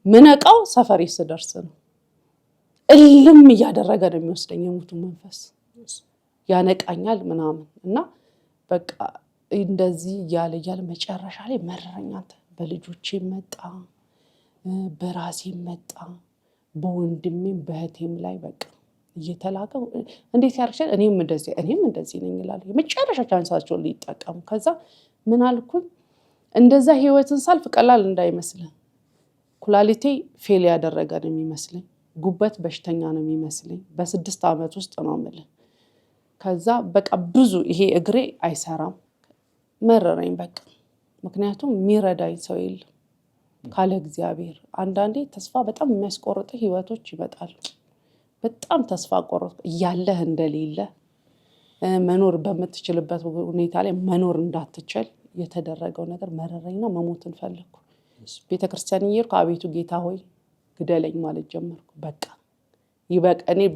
ምነቃው ሰፈሬ ሲደርስ ነው። እልም እያደረገ ነው የሚወስደኝ የሞቱ መንፈስ። ያነቃኛል ምናምን እና በቃ እንደዚህ እያለ መጨረሻ ላይ መረረኛት። በልጆቼ መጣ፣ በራሴ መጣ፣ በወንድሜም በእህቴም ላይ በቃ እየተላከ እንዴት ያርሻል። እኔም እንደዚህ ነኝ ይላሉ። የመጨረሻ ቻንሳቸውን ሊጠቀሙ። ከዛ ምን አልኩኝ? እንደዛ ህይወትን ሳልፍ ቀላል እንዳይመስልህ። ኩላሊቴ ፌል ያደረገ ነው የሚመስለኝ፣ ጉበት በሽተኛ ነው የሚመስለኝ። በ6 ዓመት ውስጥ ነው የምልህ። ከዛ በቃ ብዙ ይሄ እግሬ አይሰራም። መረረኝ በቃ። ምክንያቱም የሚረዳኝ ሰው የለም ካለ እግዚአብሔር። አንዳንዴ ተስፋ በጣም የሚያስቆርጥ ህይወቶች ይመጣሉ። በጣም ተስፋ ቆርጥ እያለህ እንደሌለ መኖር በምትችልበት ሁኔታ ላይ መኖር እንዳትችል የተደረገው ነገር መረረኝና መሞትን ፈለግኩ። ቤተክርስቲያን እየሄድኩ አቤቱ ጌታ ሆይ ግደለኝ ማለት ጀመርኩ። በቃ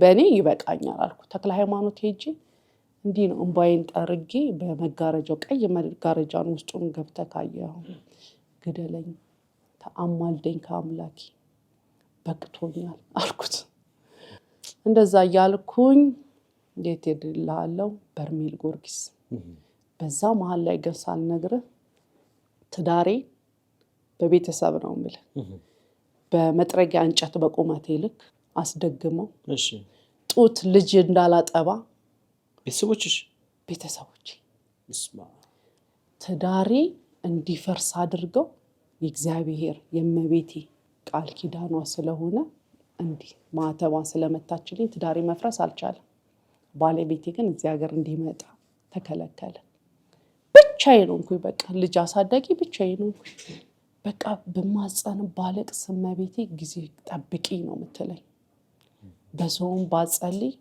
በእኔ ይበቃኛል አልኩ። ተክለ ሃይማኖት ሄጄ እንዲህ ነው እንባዬን ጠርጌ በመጋረጃው ቀይ መጋረጃን ውስጡን ገብተህ ካየኸው ግደለኝ፣ ተአማልደኝ ከአምላኬ በቅቶኛል አልኩት። እንደዛ እያልኩኝ እንዴት ሄድልሃለሁ? በርሜል ጊዮርጊስ። በዛ መሀል ላይ ግን ሳልነግርህ ትዳሬ በቤተሰብ ነው የምልህ። በመጥረጊያ እንጨት በቁመቴ ልክ አስደግመው ጡት ልጅ እንዳላጠባ ቤተሰቦች ትዳሬ እንዲፈርስ አድርገው የእግዚአብሔር የእመቤቴ ቃል ኪዳኗ ስለሆነ እንዲህ ማተቧን ስለመታችልኝ ትዳሬ መፍረስ አልቻለም። ባለቤቴ ግን እዚህ ሀገር እንዲመጣ ተከለከለ። ብቻዬን ሆንኩኝ። በቃ ልጅ አሳዳጊ ብቻዬን ሆንኩኝ። በቃ በማጸን ባለቅስ እመቤቴ ጊዜ ጠብቂ ነው የምትለኝ። በሰውም ባጸልይ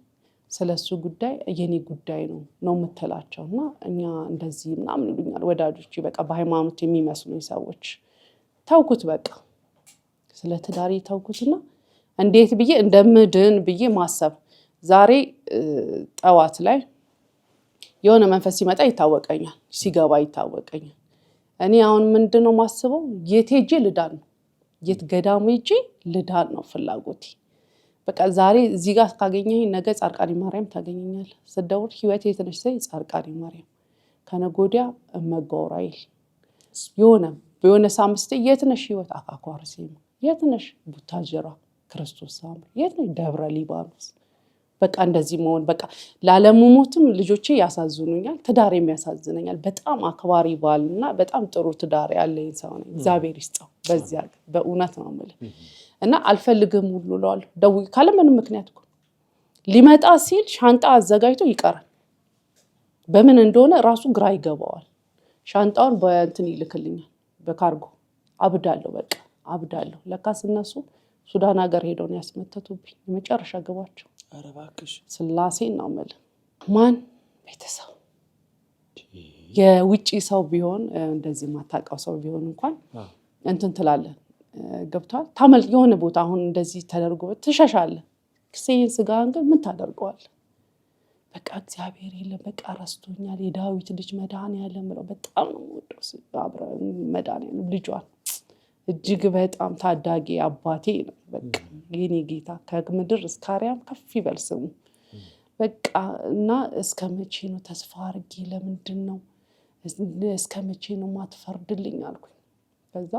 ስለሱ ጉዳይ የኔ ጉዳይ ነው የምትላቸውና እኛ እንደዚህ ምናምን ይሉኛል ወዳጆቼ። በቃ በሃይማኖት የሚመስሉኝ ሰዎች ታውኩት። በቃ ስለ ትዳሬ ታውኩትና እንዴት ብዬ እንደምድን ብዬ ማሰብ። ዛሬ ጠዋት ላይ የሆነ መንፈስ ሲመጣ ይታወቀኛል፣ ሲገባ ይታወቀኛል። እኔ አሁን ምንድነው ማስበው? የት ሄጄ ልዳን ነው፣ የት ገዳም ሄጄ ልዳን ነው ፍላጎቴ። በቃ ዛሬ እዚህ ጋር ካገኘኝ ነገ ጻድቃኔ ማርያም ታገኘኛል። ስደውል ህይወት የት ነሽ ስይ ጻድቃኔ ማርያም፣ ከነገ ወዲያ እመጋ ዑራኤል፣ የሆነ ሳምስት የት ነሽ ህይወት አካኳ አርሴማ፣ የት ነሽ ቡታጅራ ክርስቶስ ሳምራ፣ የት ነሽ ደብረ ሊባኖስ። በቃ እንደዚህ መሆን በቃ ላለመሞትም ልጆቼ ያሳዝኑኛል፣ ትዳሬም ያሳዝነኛል። በጣም አክባሪ ባልና በጣም ጥሩ ትዳር ያለኝ ሰው ነኝ። እግዚአብሔር ይስጠው። በዚያ በእውነት ነው የምልህ። እና አልፈልግም ሁሉ እለዋለሁ። ደውዬ ካለ ምንም ምክንያት እኮ ሊመጣ ሲል ሻንጣ አዘጋጅቶ ይቀራል። በምን እንደሆነ ራሱ ግራ ይገባዋል። ሻንጣውን በእንትን ይልክልኛል በካርጎ። አብዳለሁ፣ በቃ አብዳለሁ። ለካስ እነሱ ሱዳን ሀገር ሄደው ነው ያስመተቱብኝ። የመጨረሻ ግባቸው ኧረ እባክሽ ስላሴን ነው የምልህ። ማን ቤተሰብ የውጪ ሰው ቢሆን እንደዚህ ማታውቀው ሰው ቢሆን እንኳን እንትን ትላለህ፣ ገብቷል። ታመልጥ የሆነ ቦታ አሁን እንደዚህ ተደርጎ ትሸሻለህ። ክሴን ስጋን ግን ምን ታደርገዋለህ? በቃ እግዚአብሔር የለም በቃ ረስቶኛል። የዳዊት ልጅ መድኃኒዓለም ብለው በጣም ነው የምወደው። አብረን መድኃኒዓለም ልጇን እጅግ በጣም ታዳጊ አባቴ ነው። በቃ የኔ ጌታ ከምድር እስከ አርያም ከፍ ይበል ስሙ። በቃ እና እስከ መቼ ነው ተስፋ አድርጌ ለምንድን ነው እስከ መቼ ነው ማትፈርድልኝ አልኩኝ። ከዛ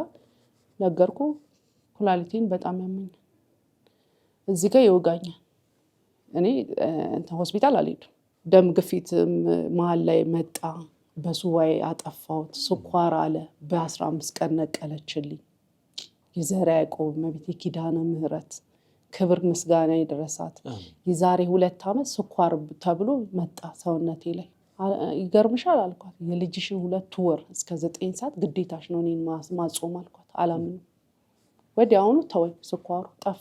ነገርኩ። ኩላሊቴን በጣም ያመኛል፣ እዚህ ጋር ይወጋኛል። እኔ ሆስፒታል አልሄድም። ደም ግፊት መሀል ላይ መጣ። በሱባኤ አጠፋሁት። ስኳር አለ። በ15 ቀን ነቀለችልኝ። የዘርዓ ያዕቆብ እመቤቴ ኪዳነ ምህረት ክብር ምስጋና ይድረሳት። የዛሬ 2 ዓመት ስኳር ተብሎ መጣ ሰውነቴ ላይ። ይገርምሻል አልኳት፣ የልጅሽን 2 ወር እስከ 9 ሰዓት ግዴታሽ ነው እኔን ማጾም አልኳት። አላምንም። ወዲያውኑ ተወኝ፣ ስኳሩ ጠፋ።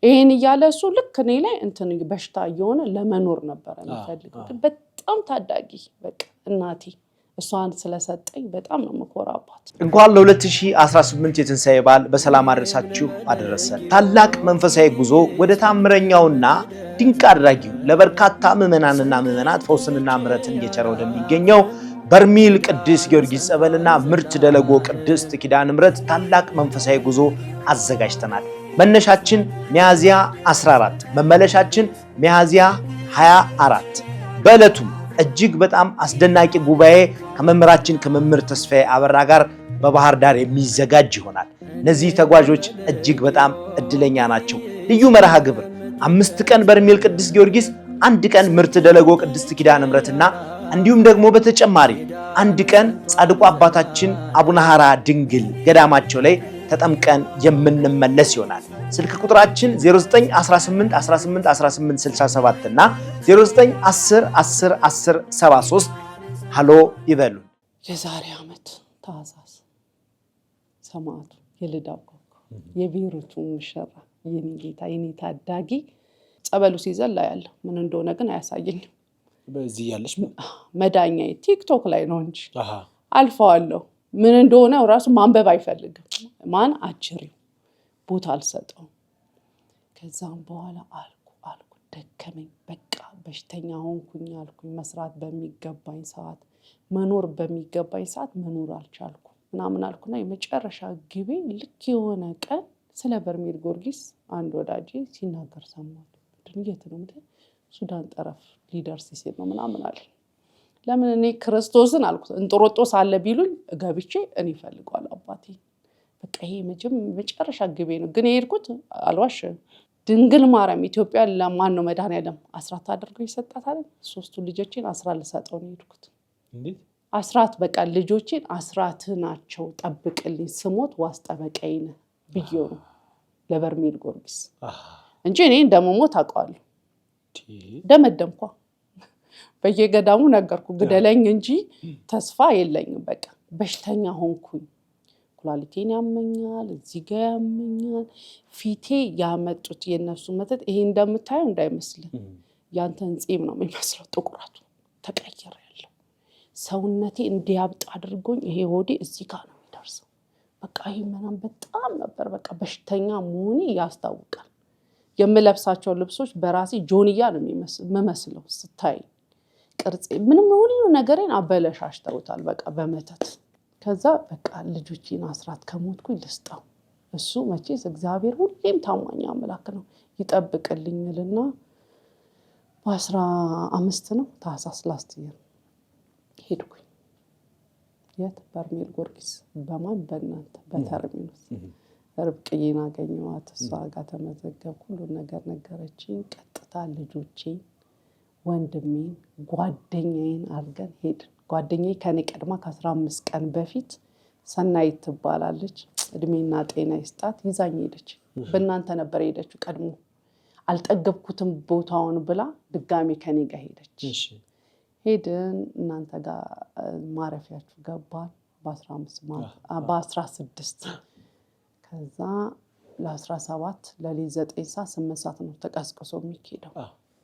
ይሄን እያለ እሱ ልክ እኔ ላይ እንትን በሽታ እየሆነ ለመኖር ነበር የሚፈልገው። በጣም ታዳጊ በቃ እናቴ እሷን ስለሰጠኝ በጣም ነው መኮራባት። እንኳን ለ2018 የትንሳኤ በዓል በሰላም አደረሳችሁ አደረሰን። ታላቅ መንፈሳዊ ጉዞ ወደ ታምረኛውና ድንቅ አድራጊው ለበርካታ ምዕመናንና ምዕመናት ፈውስንና ምሕረትን እየቸረ ወደሚገኘው በርሜል ቅዱስ ጊዮርጊስ ጸበልና ምርት ደለጎ ቅድስት ኪዳነ ምሕረት ታላቅ መንፈሳዊ ጉዞ አዘጋጅተናል። መነሻችን ሚያዝያ 14፣ መመለሻችን ሚያዝያ 24። በዕለቱም እጅግ በጣም አስደናቂ ጉባኤ ከመምህራችን ከመምህር ተስፋዬ አበራ ጋር በባህር ዳር የሚዘጋጅ ይሆናል። እነዚህ ተጓዦች እጅግ በጣም እድለኛ ናቸው። ልዩ መርሃ ግብር 5 ቀን በርሜል ቅዱስ ጊዮርጊስ፣ 1 ቀን ምርት ደለጎ ቅድስት ኪዳነ ምሕረትና እንዲሁም ደግሞ በተጨማሪ 1 ቀን ጻድቁ አባታችን አቡነ ሐራ ድንግል ገዳማቸው ላይ ተጠምቀን የምንመለስ ይሆናል። ስልክ ቁጥራችን 0918181867 እና 0910101073 ሃሎ ይበሉ። የዛሬ ዓመት ታህሳስ ሰማዕቱ የልዳው የቤሩቱ ሙሽራ የኔ ጌታ የኔ ታዳጊ ጸበሉ ሲዘላ ያለ ምን እንደሆነ ግን አያሳየኝም። በዚህ ያለሽ መዳኛዬ ቲክቶክ ላይ ነው እንጂ አልፈዋለሁ። ምን እንደሆነ ራሱ ማንበብ አይፈልግም። ማን አጭሪው ቦታ አልሰጠው። ከዛም በኋላ አልኩ ደከመኝ። በቃ በሽተኛ ሆንኩኝ አልኩኝ። መስራት በሚገባኝ ሰዓት መኖር በሚገባኝ ሰዓት መኖር አልቻልኩ ምናምን አልኩና የመጨረሻ ግቤ ልክ የሆነ ቀን ስለ በርሜል ጊዮርጊስ አንድ ወዳጄ ሲናገር ሰማሁ። ድንገት ነው ሱዳን ጠረፍ ሊደርስ ሲል ነው ምናምን አለ። ለምን እኔ ክርስቶስን አልኩት እንጦሮጦስ አለ ቢሉኝ ገብቼ እኔ ፈልጓል አባቴ። በቃ ይሄ መጨረሻ ግቤ ነው። ግን የሄድኩት አልዋሽም። ድንግል ማርያም ኢትዮጵያ ለማን ነው መድኃኒዓለም አስራት አድርገው ይሰጣት አይደል? 3 ልጆቼን አስራት ልሰጠው ነው የሄድኩት። አስራት በቃ ልጆቼን አስራት ናቸው ጠብቅልኝ፣ ስሞት ዋስ ጠበቃዬ ነህ ብዬው ነው ለበርሜል ጊዮርጊስ እንጂ እኔ እንደምሞት አውቀዋለሁ። ደመደምኳ። በየገዳሙ ነገርኩ ግደለኝ እንጂ ተስፋ የለኝም በቃ በሽተኛ ሆንኩኝ ኩላሊቴን ያመኛል እዚህ ጋር ያመኛል ፊቴ ያመጡት የነሱ መተት ይሄ እንደምታየው እንዳይመስል ያንተን ጺም ነው የሚመስለው ጥቁራቱ ተቀየረ ያለው ሰውነቴ እንዲያብጥ አድርጎኝ ይሄ ሆዴ እዚህ ጋር ነው የሚደርሰው በቃ ይሄ ምናምን በጣም ነበር በቃ በሽተኛ መሆኔ ያስታውቃል የምለብሳቸው ልብሶች በራሴ ጆንያ ነው የሚመስለው ስታይ ቅርጼ ምንም ሁሉ ነገሬን አበለሻሽተውታል በቃ በመተት ከዛ በቃ ልጆቼን አስራት ከሞትኩኝ ልስጣው እሱ መቼስ እግዚአብሔር ሁሌም ታማኝ አምላክ ነው ይጠብቅልኝልና በ15 ነው ታህሳስ ላስት ይር ሄድኩኝ የት በርሜል ጊዮርጊስ በማን በእናንተ በተርሚኖስ ርብቅዬን አገኘኋት እሷ ጋር ተመዘገብኩ ሁሉ ነገር ነገረችኝ ቀጥታ ልጆቼን ወንድሜን ጓደኛዬን አርገን ሄድን ጓደኛዬ ከኔ ቀድማ ከ15 ቀን በፊት ሰናይት ትባላለች እድሜና ጤና ይስጣት ይዛኝ ሄደች በእናንተ ነበር ሄደችው ቀድሞ አልጠገብኩትም ቦታውን ብላ ድጋሚ ከኔ ጋር ሄደች እሺ ሄድን እናንተ ጋር ማረፊያችሁ ገባን በ16 ከዛ ለ17 ለሊት 9 ሰዓት 8 ሰዓት ነው ተቀስቅሶ የሚሄደው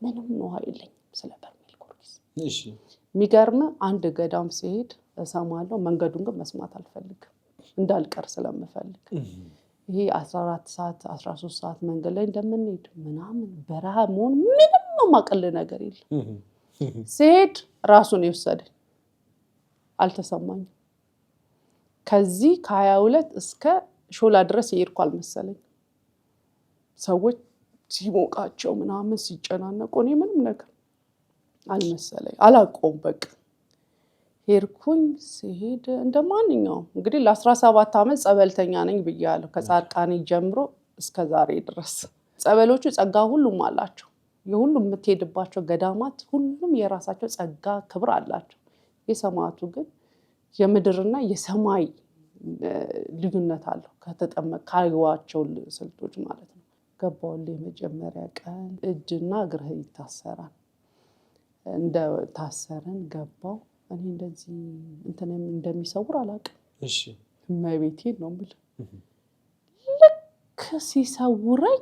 ምንም ነው አይለኝ ስለ በርሜል ጊዮርጊስ እሺ ሚገርም አንድ ገዳም ሲሄድ እሰማለሁ መንገዱን ግን መስማት አልፈልግም እንዳልቀር ስለምፈልግ ይሄ 14 ሰዓት 13 ሰዓት መንገድ ላይ እንደምንሄድ ምናምን በረሃ መሆን ምንም ማቀል ነገር የለም ሲሄድ ራሱን ይወሰደኝ አልተሰማኝም ከዚህ ከ22 እስከ ሾላ ድረስ ይርኳል መሰለኝ ሰዎች ሲሞቃቸው ምናምን ሲጨናነቁ እኔ ምንም ነገር አልመሰለኝ አላቆም በቃ ሄርኩኝ ሲሄድ እንደማንኛውም እንግዲህ ለ17 አመት ጸበልተኛ ነኝ ብያለሁ ከጻድቃኔ ጀምሮ እስከ ዛሬ ድረስ ጸበሎቹ ጸጋ ሁሉም አላቸው የሁሉም የምትሄድባቸው ገዳማት ሁሉም የራሳቸው ጸጋ ክብር አላቸው የሰማቱ ግን የምድርና የሰማይ ልዩነት አለው ከተጠመቃቸው ስልቶች ማለት ነው ገባውልኝ መጀመሪያ ቀን እጅና እግርህ ይታሰራል እንደ ታሰረን ገባው እኔ እንደዚህ እንደሚሰውር አላውቅም እሺ ማይቤቴ ነው ምል ልክ ሲሰውረኝ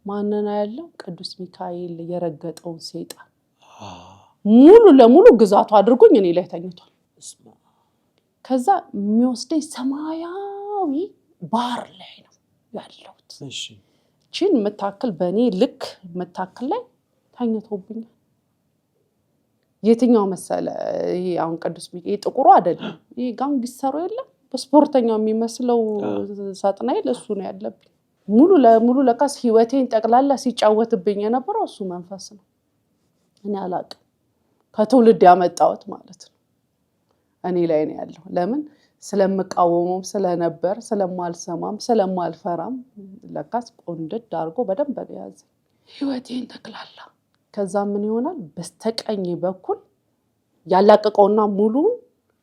ማንና ያለው ቅዱስ ሚካኤል የረገጠው ሰይጣን ሙሉ ለሙሉ ግዛቱ አድርጎኝ እኔ ላይ ተኝቷል ከዛ የሚወስደኝ ሰማያዊ ባር ላይ ነው ያለሁት እሺ ቺን መታከል በኔ ልክ መታከል ላይ ተኝቶብኛል የትኛው መሰለ ይሄ አሁን ቅዱስ ሚካኤል ጥቁሩ አይደለም ይሄ ጋንግስተሩ የለም በስፖርተኛው የሚመስለው ሳጥናይል እሱ ነው ያለብኝ ሙሉ ለሙሉ ለካስ ህይወቴን ጠቅላላ ሲጫወትብኝ የነበረው እሱ መንፈስ ነው እኔ አላውቅም ከትውልድ ያመጣሁት ማለት ነው እኔ ላይ ነው ያለው ለምን ስለምቃወመው ስለነበር ስለማልሰማም ስለማልፈራም ለካስ ቆንደድ አድርጎ በደንብ ያዘ ህይወቴን ጠቅላላ ከዛ ምን ይሆናል በስተቀኝ በኩል ያላቀቀውና ሙሉ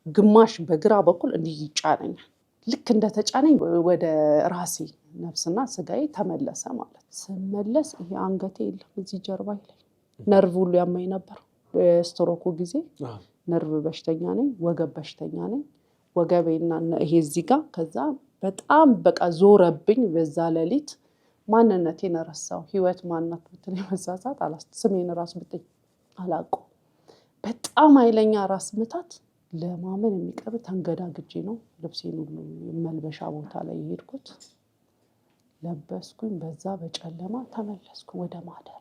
ግማሽ በግራ በኩል እንዲጫነኛል ልክ እንደተጫነኝ ወደ ራሴ ነፍስና ስጋዬ ተመለሰ ማለት ስመለስ ይሄ አንገቴ የለም እዚህ ጀርባዬ ላይ ነርቭ ሁሉ ያመኝ ነበር በስትሮኩ ጊዜ ነርቭ በሽተኛ ነኝ ወገብ በሽተኛ ነኝ ወገቤና ይሄ እዚህ ጋር ከዛ በጣም በቃ ዞረብኝ በዛ ሌሊት ማንነቴን ረሳው ህይወት ማንነት ብትል መሳሳት ስሜን ራስ ብትይ አላውቀው በጣም ኃይለኛ ራስ ምታት ለማመን የሚቀር ተንገዳግጄ ነው ልብሴን ሁሉ መልበሻ ቦታ ላይ ሄድኩት ለበስኩኝ በዛ በጨለማ ተመለስኩ ወደ ማደሪያ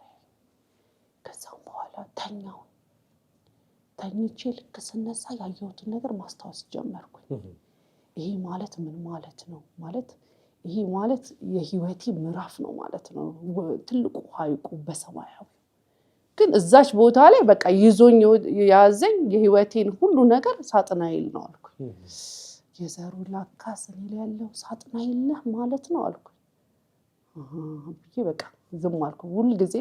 ከዛም በኋላ ተኝቼ ልክ ስነሳ ያየሁትን ነገር ማስታወስ ጀመርኩኝ ይሄ ማለት ምን ማለት ነው ማለት ይሄ ማለት የህይወቴ ምዕራፍ ነው ማለት ነው ትልቁ ሐይቁ በሰማያዊ ግን እዛች ቦታ ላይ በቃ ይዞኝ ያዘኝ የህይወቴን ሁሉ ነገር ሳጥናይል ነው አልኩኝ የዘሩ ላካስ እኔ ላይ ያለው ሳጥናይል ነህ ማለት ነው አልኩኝ ብዬ በቃ ዝም አልኩ ሁሉ ጊዜ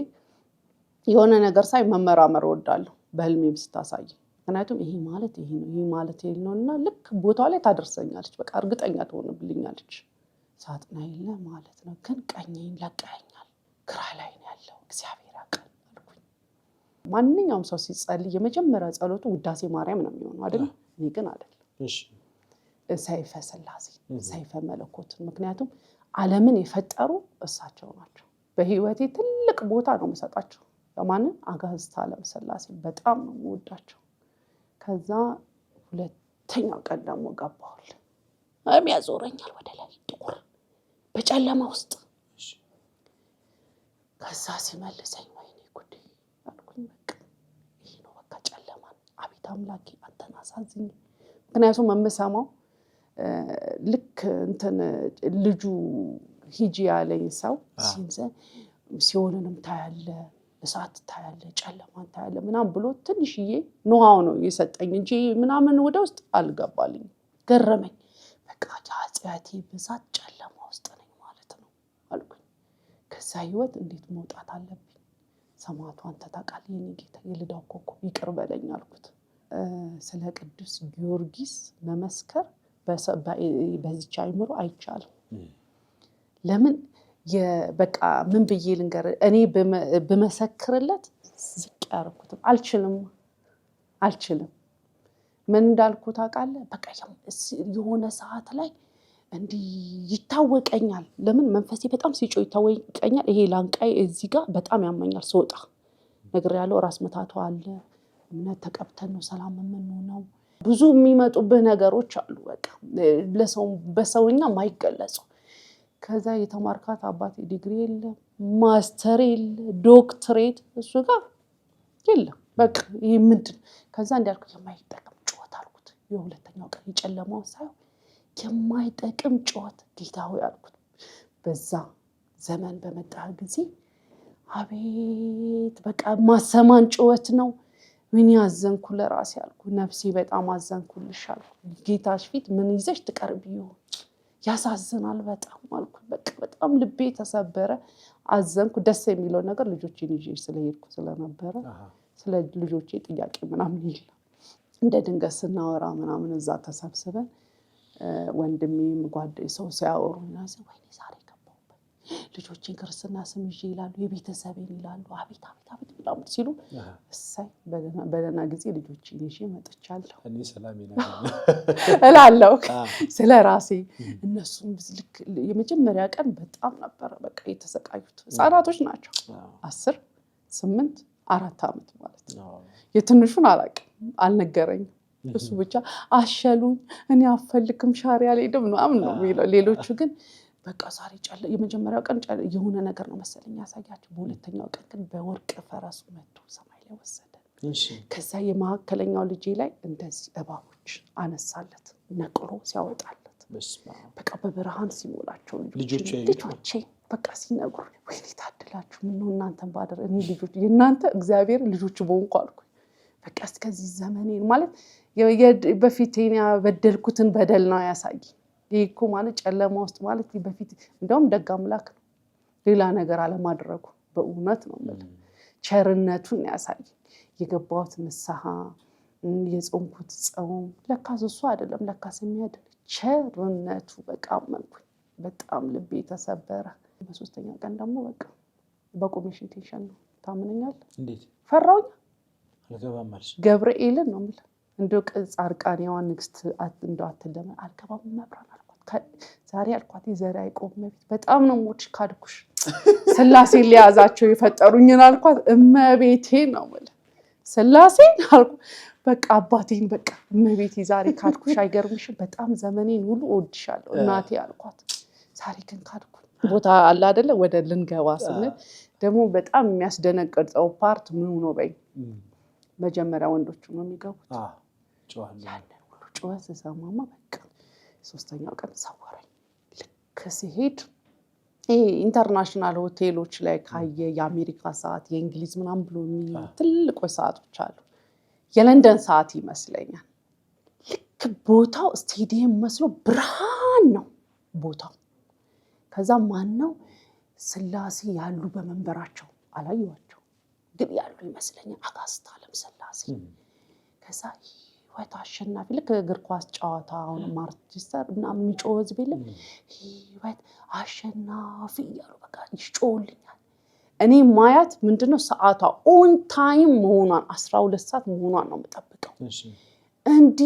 የሆነ ነገር ሳይ መመራመር ወዳለሁ በህልሜም ስታሳይ ምክንያቱም ይሄ ማለት ይሄ ነው ይሄ ማለት ይሄ ነውና ልክ ቦታው ላይ ታደርሰኛለች በቃ እርግጠኛ ትሆንብልኛለች ሳጥናይል ነህ ማለት ነው ግን ቀኝን ለቀኛል ግራ ላይ ነው ያለው እግዚአብሔር ያውቃል አልኩኝ ማንኛውም ሰው ሲጸልይ የመጀመሪያ ጸሎቱ ውዳሴ ማርያም ነው የሚሆነው አይደል? እኔ ግን አይደለም። እሺ ሰይፈ ሥላሴ ሰይፈ መለኮት ምክንያቱም ዓለምን የፈጠሩ እሳቸው ናቸው። በህይወቴ ትልቅ ቦታ ነው የምሰጣቸው። ለማንን አጋዕዝተ ዓለም ሥላሴ በጣም ነው የምወዳቸው። ከዛ ሁለተኛው ቀን ደግሞ ገባሁል የሚያዞረኛል ወደ ላይ ጥቁር በጨለማ ውስጥ ከዛ ሲመልሰኝ ወይኔ ጉዴ አልኩኝ። በቃ ይሄ ነው በቃ ጨለማ። አቤት አምላኬ አንተን አሳዝኝ። ምክንያቱም የምሰማው ልክ እንትን ልጁ ሂጂ ያለኝ ሰው ሲኦልንም ታያለ እሳት ታያለ ጨለማን ታያለ ምናምን ብሎ ትንሽዬ ኑሃው ነው የሰጠኝ እንጂ ምናምን ወደ ውስጥ አልገባልኝ። ገረመኝ። በቃ ኃጢአቴ ብዛት ጨለማ ውስጥ ነኝ ማለት ነው አልኩኝ። ከዛ ህይወት እንዴት መውጣት አለብኝ? ሰማዕቱ አንተ ታውቃለህ የኔ ጌታ የልዳው ኮከብ ይቅር በለኝ አልኩት። ስለ ቅዱስ ጊዮርጊስ መመስከር በዚች አይምሮ አይቻልም። ለምን በቃ ምን ብዬ ልንገር እኔ በመሰክርለት ዝቅ ያርኩት አልችልም። ምን እንዳልኩት ታውቃለህ? በቃ የሆነ ሰዓት ላይ እንዲ ይታወቀኛል። ለምን መንፈሴ በጣም ሲጮህ ይታወቀኛል። ይሄ ላንቃይ እዚህ ጋር በጣም ያመኛል ስወጣ። ነገር ያለው ራስ መታቱ አለ። እምነት ተቀብተን ነው ሰላም የምንሆነው። ብዙ የሚመጡብህ ነገሮች አሉ። በቃ ለሰው በሰውኛ ማይገለጹ። ከዛ የተማርካት አባቴ ዲግሪ የለ ማስተር የለ ዶክትሬት እሱ ጋር የለም። በቃ ይሄ ምንድን ከዛ እንዲያልኩ የማይጠቅም ጩኸት አልኩት። የሁለተኛው ቀን የጨለማው ሳይሆን የማይጠቅም ጩኸት ጌታ ሆይ አልኩት። በዛ ዘመን በመጣ ጊዜ አቤት በቃ ማሰማን ጩኸት ነው። ምን ያዘንኩ ለራሴ አልኩ። ነፍሴ በጣም አዘንኩልሽ አልኩ። ጌታሽ ፊት ምን ይዘሽ ትቀርቢው? ያሳዝናል በጣም አልኩ። በቃ በጣም ልቤ ተሰበረ። አዘንኩ። ደስ የሚለው ነገር ልጆቼን ይዤ ስለሄድኩ ስለነበረ ስለ ልጆቼ ጥያቄ ምናምን የለም። እንደ ድንገት ስናወራ ምናምን እዛ ተሰብስበን ወንድሜም ጓደኛዬ ሰው ሲያወሩና ወይኔ ዛሬ ገባሁበት ልጆቼን ክርስትና ስም ይዤ ይላሉ የቤተሰቤን ይላሉ አቤት ምናምን ሲሉ እሰይ በደህና ጊዜ ልጆቼን ይዤ መጥቻለሁ እኔ ሰላም እላለሁ ስለራሴ። እነሱም ልክ የመጀመሪያ ቀን በጣም ነበር በቃ የተሰቃዩት። ህፃናቶች ናቸው 10 8 4 ዓመት ማለት ነው። የትንሹን አላውቅም አልነገረኝም። እሱ ብቻ አሸሉኝ እኔ አፈልክም ሻሪያ አልሄድም ምናምን ነው የሚለው። ሌሎቹ ግን በቃ ዛሬ የመጀመሪያው ቀን የሆነ ነገር ነው መሰለኝ ያሳያቸው። በሁለተኛው ቀን ግን በወርቅ ፈረሱ መጥቶ ሰማይ ላይ ወሰደ። ከዛ የመካከለኛው ልጄ ላይ እንደዚህ እባቦች አነሳለት ነቅሎ ሲያወጣለት በቃ በብርሃን ሲሞላቸው ልጆቼ በቃ ሲነግሩ ወይኔ ታድላችሁ ምን እናንተን ባደረ እኔ ልጆች የእናንተ እግዚአብሔር ልጆች በሆንኩ አልኩ። በቃ እስከዚህ ዘመኔን ማለት በፊቴን ያበደልኩትን በደል ነው ያሳይ። ይሄኮ ማለት ጨለማ ውስጥ ማለት በፊት እንደውም ደግ አምላክ ነው ሌላ ነገር አለማድረጉ በእውነት ነው ማለት ቸርነቱን ያሳይ። የገባሁት ንስሐ የጾምኩት ጾም ለካስ እሱ አይደለም ለካስ የሚያድል ቸርነቱ በቃ አመንኩኝ። በጣም ልቤ ተሰበረ። በሶስተኛው ቀን ደግሞ በቃ በኮሚሽን ቴንሽን ነው። ታምነኛለህ? እንዴት ፈራውኝ አልገባም ማለት ገብርኤልን ነው ማለት እንደው ጻርቃኔዋ ንግስት እንደው አትደመ አልገባም መብራን አልኳት። ዛሬ አልኳት ዘራ አይቆም ማለት በጣም ነው ሞች ካድኩሽ ስላሴ ሊያዛቸው የፈጠሩኝን አልኳት። እመቤቴ ነው ማለት ስላሴ አልኩ። በቃ አባቴን በቃ እመቤቴ ዛሬ ካድኩሽ አይገርምሽም? በጣም ዘመኔን ሁሉ እወድሻለሁ እናቴ አልኳት። ዛሬ ግን ካድኩ ቦታ አለ አይደለ ወደ ልንገባ ስንል ደግሞ በጣም የሚያስደነግጠው ፓርት ምን ነው በይ መጀመሪያ ወንዶቹ ነው የሚገቡት። ያንን ሁሉ ጩኸት ስሰማማ በቃ ሶስተኛው ቀን ሰወረኝ። ልክ ሲሄድ ኢንተርናሽናል ሆቴሎች ላይ ካየ የአሜሪካ ሰዓት የእንግሊዝ ምናምን ብሎ ትልቅ ሰዓቶች አሉ። የለንደን ሰዓት ይመስለኛል። ልክ ቦታው ስቴዲየም መስሎ ብርሃን ነው ቦታው። ከዛ ማን ነው ስላሴ ያሉ በመንበራቸው አላየዋቸው ግን ያሉ ይመስለኛል አጋዕዝተ ዓለም ሥላሴ። ከዛ ህይወት አሸናፊ ልክ እግር ኳስ ጨዋታ አሁን ማንቸስተር እና የሚጮህ ህዝብ የለም ህይወት አሸናፊ ያሉ በቃ ይጮህልኛል። እኔ ማያት ምንድነው ሰዓቷ ኦን ታይም መሆኗን 12 ሰዓት መሆኗን ነው የምጠብቀው እንዲ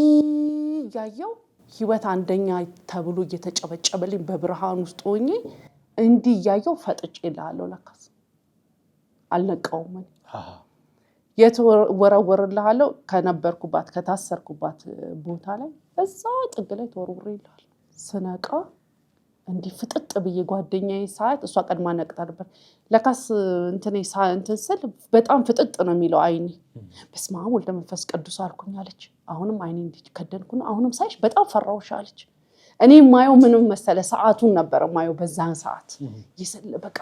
ያያው ህይወት አንደኛ ተብሎ እየተጨበጨበልኝ በብርሃን ውስጥ ሆኜ እንዲ ያያው ፈጥጬ ላለው ለካስ አልነቀውም የተወረወረልሃለው ከነበርኩባት ከታሰርኩባት ቦታ ላይ እዛ ጥግ ላይ ተወርውሬልሃል ስነቃ እንዲ ፍጥጥ ብዬ ጓደኛዬ ሰዓት እሷ ቀድማ ነቅታ ነበር ለካስ እንትን ስል በጣም ፍጥጥ ነው የሚለው አይኔ በስመ አብ ወልደ መንፈስ ቅዱስ አልኩኝ አለች አሁንም አይኔ እንዲ ከደንኩና አሁንም ሳይሽ በጣም ፈራውሽ አለች እኔ ማየው ምንም መሰለ ሰዓቱን ነበር ማየው በዛን ሰዓት ይስል በቃ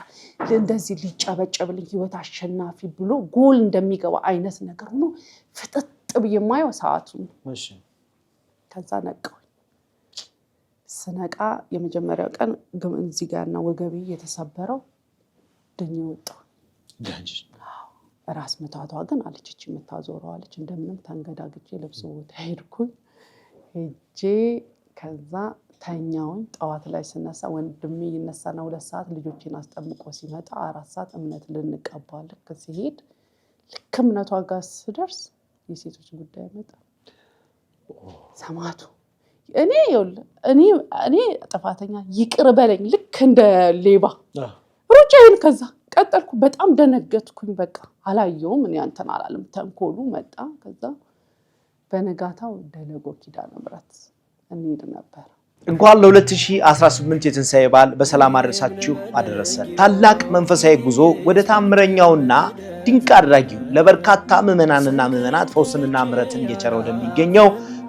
እንደዚህ ሊጨበጨብልኝ ህይወት አሸናፊ ብሎ ጎል እንደሚገባ አይነት ነገር ሆኖ ፍጥጥ ብዬ ማየው ሰዓቱን እሺ ከዛ ነቀው ስነቃ የመጀመሪያው ቀን እዚህ ጋርና ወገቤ የተሰበረው ድኝ ወጣ ዳንጂ ራስ መታቷ ግን አለች እቺ መታዞረው አለች እንደምንም ተንገዳግጬ ለብሶ ሄድኩኝ ሄጄ ከዛ ተኛውን ጠዋት ላይ ስነሳ ወንድሜ ይነሳና 2 ሰዓት ልጆችን አስጠምቆ ሲመጣ 4 ሰዓት እምነት ልንቀባል ከሲሄድ ልክ እምነቷ ጋር ስደርስ የሴቶች ጉዳይ መጣ ሰማቱ እኔ ጥፋተኛ ይቅር በለኝ ልክ እንደ ሌባ ሩጫዬን ከዛ ቀጠልኩ በጣም ደነገጥኩኝ በቃ አላየውም እኔ አንተን አላለም ተንኮሉ መጣ ከዛ በነጋታው ደለጎ ኪዳነ ምሕረት እንሂድ ነበር እንኳን ለ2018 የትንሳኤ በዓል በሰላም አደረሳችሁ አደረሰን ታላቅ መንፈሳዊ ጉዞ ወደ ታምረኛውና ድንቅ አድራጊው ለበርካታ ምዕመናንና ምዕመናት ፈውስንና ምሕረትን እየቸረው ወደሚገኘው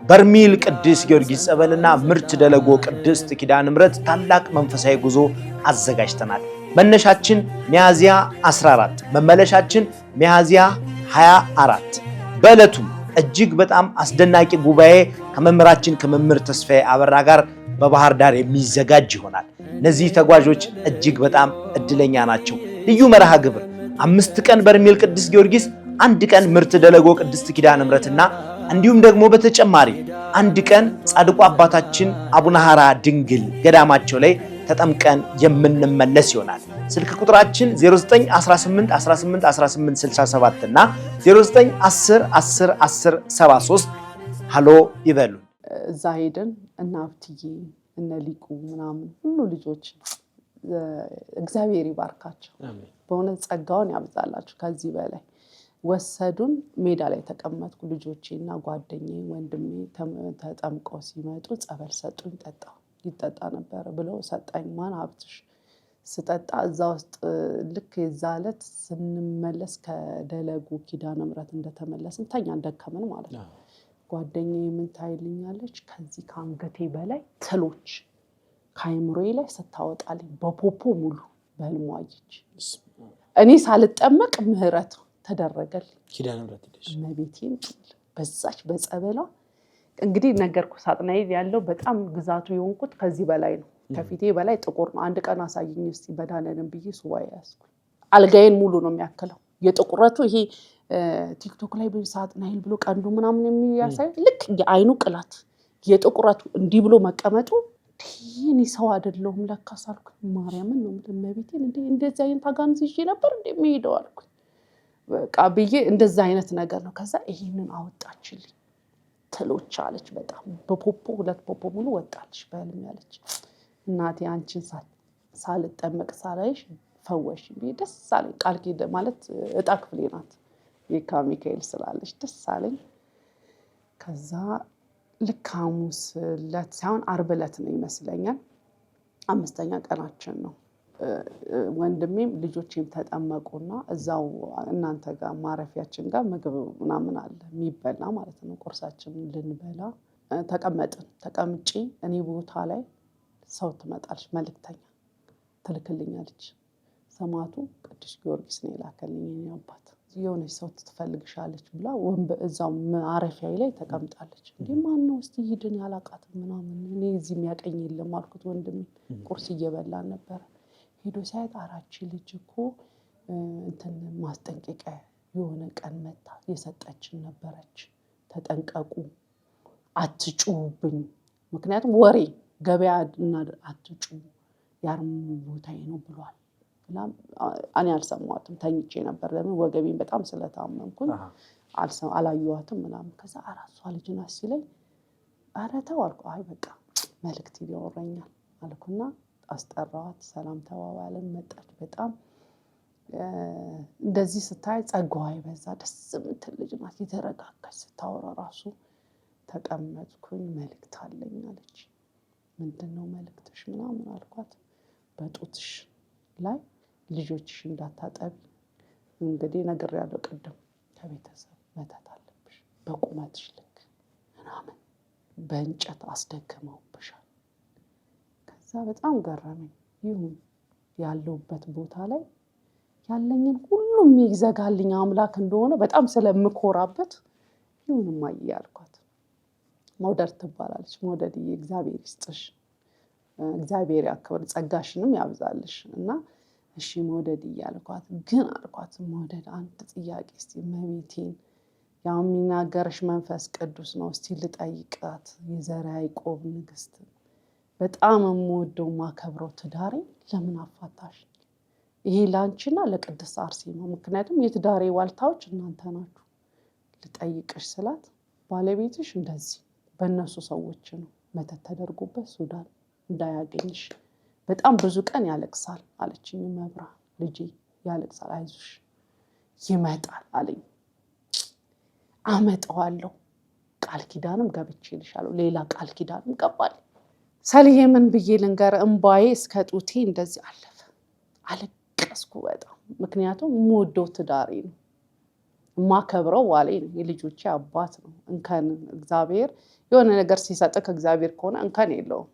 በርሜል ቅዱስ ጊዮርጊስ ጸበልና ምርት ደለጎ ቅድስት ኪዳነ ምሕረት ታላቅ መንፈሳዊ ጉዞ አዘጋጅተናል መነሻችን ሚያዝያ 14 መመለሻችን ሚያዝያ 24 በእለቱ እጅግ በጣም አስደናቂ ጉባኤ ከመምህራችን ከመምህር ተስፋዬ አበራ ጋር በባህር ዳር የሚዘጋጅ ይሆናል እነዚህ ተጓዦች እጅግ በጣም እድለኛ ናቸው ልዩ መርሃ ግብር 5 ቀን በርሜል ቅዱስ ጊዮርጊስ 1 ቀን ምርት ደለጎ ቅድስት ኪዳነ ምሕረትና እንዲሁም ደግሞ በተጨማሪ 1 ቀን ጻድቁ አባታችን አቡነ ሐራ ድንግል ገዳማቸው ላይ ተጠምቀን የምንመለስ ይሆናል ስልክ ቁጥራችን 0918181867 እና 0910101073 ሃሎ ይበሉ እዛ ሄደን እና አብትዬ እና ሊቁ ምናምን ሁሉ ልጆች እግዚአብሔር ይባርካቸው በእውነት ጸጋውን ያብዛላችሁ ከዚህ በላይ ወሰዱን ሜዳ ላይ ተቀመጥኩ ልጆቼና ጓደኛዬ ወንድሜ ተጠምቀው ሲመጡ ጸበል ሰጡኝ ጠጣው ይጠጣ ነበር ብለው ሰጣኝ ማን አብትሽ ስጠጣ እዛ ውስጥ ልክ የዛለት ስንመለስ ከደለጉ ኪዳነ ምሕረት እንደተመለስን ተኛ እንደከመን ማለት ነው ጓደኛዬ ምን ታይልኛለች ከዚህ ካንገቴ በላይ ትሎች ካይምሮዬ ላይ ስታወጣልኝ በፖፖ ሙሉ በህልሟ አየች እኔ ሳልጠመቅ ምህረት ተደረገልኝ ኪዳነ ምሕረት መቤቴን በዛች በጸበሏ እንግዲህ ነገርኩ ሳጥናኤል ያለው በጣም ግዛቱ የሆንኩት ከዚህ በላይ ነው ከፊቴ በላይ ጥቁር ነው አንድ ቀን አሳየኝ እስቲ በዳነንም ብዬ ሱባኤ ያስኩ አልጋዬን ሙሉ ነው የሚያከለው የጥቁረቱ ይሄ ቲክቶክ ላይ ሳጥናኤል ብሎ ቀንዱ ምናምን የሚያሳይ ልክ የአይኑ ቅላት የጥቁረቱ እንዲህ ብሎ መቀመጡ እኔ ሰው አይደለሁም ለካስ አልኩ ማርያምን ነው መቤቴን እንደዚህ አይነት አጋንንት ይዤ ነበር እንደሚሄደው አልኩ በቃ ብዬ እንደዛ አይነት ነገር ነው ከዛ ይሄንን አወጣችልኝ ትሎች አለች በጣም በፖፖ 2 ፖፖ ሙሉ ወጣች በህልም ያለች እናቴ አንቺን ሳልጠመቅ ሳላይሽ ፈወሽ ደስ አለኝ ቃል ኪደ ማለት እጣ ክፍሌ ናት የካ ሚካኤል ስላለች ደስ አለኝ ከዛ ልክ ሐሙስ ዕለት ሳይሆን ዓርብ ዕለት ነው ይመስለኛል 5ኛ ቀናችን ነው ወንድሜም ልጆቼም ተጠመቁና እዛው እናንተ ጋር ማረፊያችን ጋር ምግብ ምናምን አለ የሚበላ ማለት ነው ቁርሳችን ልንበላ ተቀምጬ እኔ ቦታ ላይ ሰው ትመጣለች መልእክተኛ ትልክልኛለች ሰማዕቱ ቅዱስ ጊዮርጊስ ነው የላከልኝ የኔ አባት የሆነች ሰው ትፈልግሻለች ብላ እዛው ማረፊያዬ ላይ ተቀምጣለች እንዴ ማን ነው እስቲ ሂድን ያላቃት ምናምን እኔ እዚህ የሚያቀኝ የለም አልኩት ወንድሜ ቁርስ እየበላ ነበር ሄዶ ሳይት አራቺ ልጅ እኮ እንትን ማስጠንቀቂያ የሆነ ቀን መጣ የሰጠችን ነበረች ተጠንቀቁ አትጩብኝ ምክንያቱም ወሬ ገበያ እና አትጩ ያርሙ ቦታዬ ነው ብሏል እኔ አልሰማሁትም ተኝቼ ነበር ለምን ወገቤን በጣም ስለታመምኩኝ አላየኋትም ምናምን ከዛ አራሷ ልጅ ናት ሲለኝ ኧረ ተው አልኩ አይ በቃ መልእክት ይወራኛል አልኩና አስጠራኋት ሰላም ተባባልን መጣች በጣም እንደዚህ ስታይ ጸጋዋ ይበዛ ደስ የምትል ልጅ ናት የተረጋጋች ስታወራ ራሱ ተቀመጥኩኝ መልእክት አለኝ አለች ምንድነው መልእክትሽ ምናምን አልኳት በጡትሽ ላይ ልጆችሽ እንዳታጠቢ እንግዲህ ነግሬያለሁ ቅድም ከቤተሰብ መተት አለብሽ በቁመትሽ ልክ ምናምን በእንጨት አስደግመውብሻል ከዛ በጣም ገረመኝ ይሁን ያለውበት ቦታ ላይ ያለኝን ሁሉም ይዘጋልኝ አምላክ እንደሆነ በጣም ስለምኮራበት ይሁንማ ያልኳት መውደድ ትባላለች መውደድ እግዚአብሔር ይስጥሽ እግዚአብሔር ያክብር ጸጋሽንም ያብዛልሽ እና እሺ መውደድ ያልኳት ግን አልኳት መውደድ አንተ ጥያቄ እስቲ መቤቴን ያው የሚናገርሽ መንፈስ ቅዱስ ነው እስቲ ልጠይቃት የዘራ ያዕቆብ ንግስት በጣም የምወደው ማከብረው ትዳሬ ለምን አፋታሽ ይሄ ላንቺና ለቅድስት አርሴማ ምክንያቱም የትዳሬ ዋልታዎች እናንተ ናችሁ ልጠይቅሽ ስላት ባለቤትሽ እንደዚህ በእነሱ ሰዎች ነው መተት ተደርጎበት ሱዳን እንዳያገኝሽ በጣም ብዙ ቀን ያለቅሳል አለችኝ መብራ ልጄ ያለቅሳል አይዞሽ ይመጣል አለኝ አመጣዋለሁ ቃል ኪዳንም ገብቼልሻለሁ ሌላ ቃል ኪዳንም ገባል ሰልዬ ምን ብዬ ልንገር እንባዬ እስከ ጡቴ እንደዚህ አለፈ አለቀስኩ በጣም ምክንያቱም የምወደው ትዳሬ ነው ማከብረው ዋሌ ነው የልጆቼ አባት ነው እንከን እግዚአብሔር የሆነ ነገር ሲሰጥክ እግዚአብሔር ከሆነ እንከን የለውም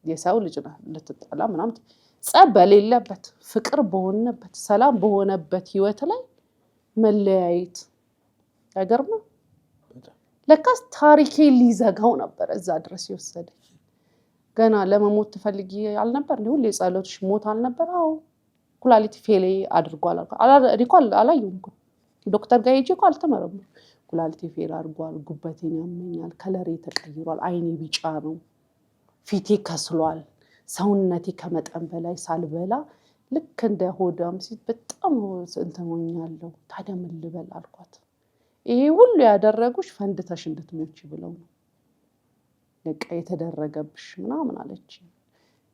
የሰው ልጅ ነው ልትጣላ ምናምን ጸብ በሌለበት ፍቅር በሆነበት ሰላም በሆነበት ህይወት ላይ መለያየት አይገርምም ለካስ ታሪኬ ሊዘጋው ነበር እዛ ድረስ ይወሰደኝ ገና ለመሞት ትፈልጊ አልነበር ሁሌ ጸሎትሽ ሞት አልነበር አዎ ኩላሊት ፌሌ አድርጓል አላየሁም ዶክተር ጋር ሄጄ አልተመረመርኩም ኩላሊት ፌል አድርጓል ጉበቴን ያመኛል ከለሬ ተቀይሯል አይኔ ቢጫ ነው ፊቴ ከስሏል ሰውነቴ ከመጠን በላይ ሳልበላ ልክ እንደ ሆዳም ሲት በጣም እንተሞኛለሁ ታዲያ ምን ልበል አልኳት ይሄ ሁሉ ያደረጉሽ ፈንድተሽ እንድትሞቺ ብለው ነው ለቃ የተደረገብሽ ምናምን አለች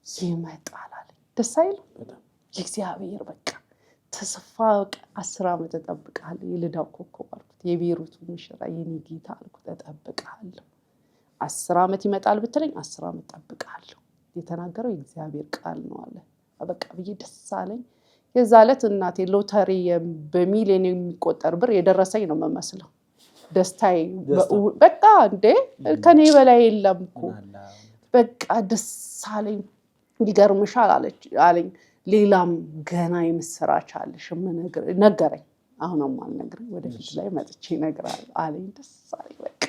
ይመጣል አለኝ ደስ አይልም እግዚአብሔር በቃ ተስፋ 10 አመት ተጠብቃለሁ ይልዳው ኮኮብ አልኩት የቤሩቱ ሙሽራ የኔ ጌታ አልኩት ተጠብቃለሁ 10 አመት ይመጣል ብትለኝ 10 አመት ተጠብቃለሁ የተናገረው እግዚአብሔር ቃል ነው አለ በቃ ብዬ ደስ አለኝ የዛለት እናቴ ሎተሪ በሚሊዮን የሚቆጠር ብር የደረሰኝ ነው መመስለው ደስታዬ በቃ እንዴ ከኔ በላይ የለም እኮ በቃ ደስ አለኝ ይገርምሻል አለኝ ሌላም ገና የምስራች አለሽ ነገረኝ አሁንም አልነግርም ወደፊት ላይ መጥቼ እነግራለሁ አለኝ ደስ አለኝ በቃ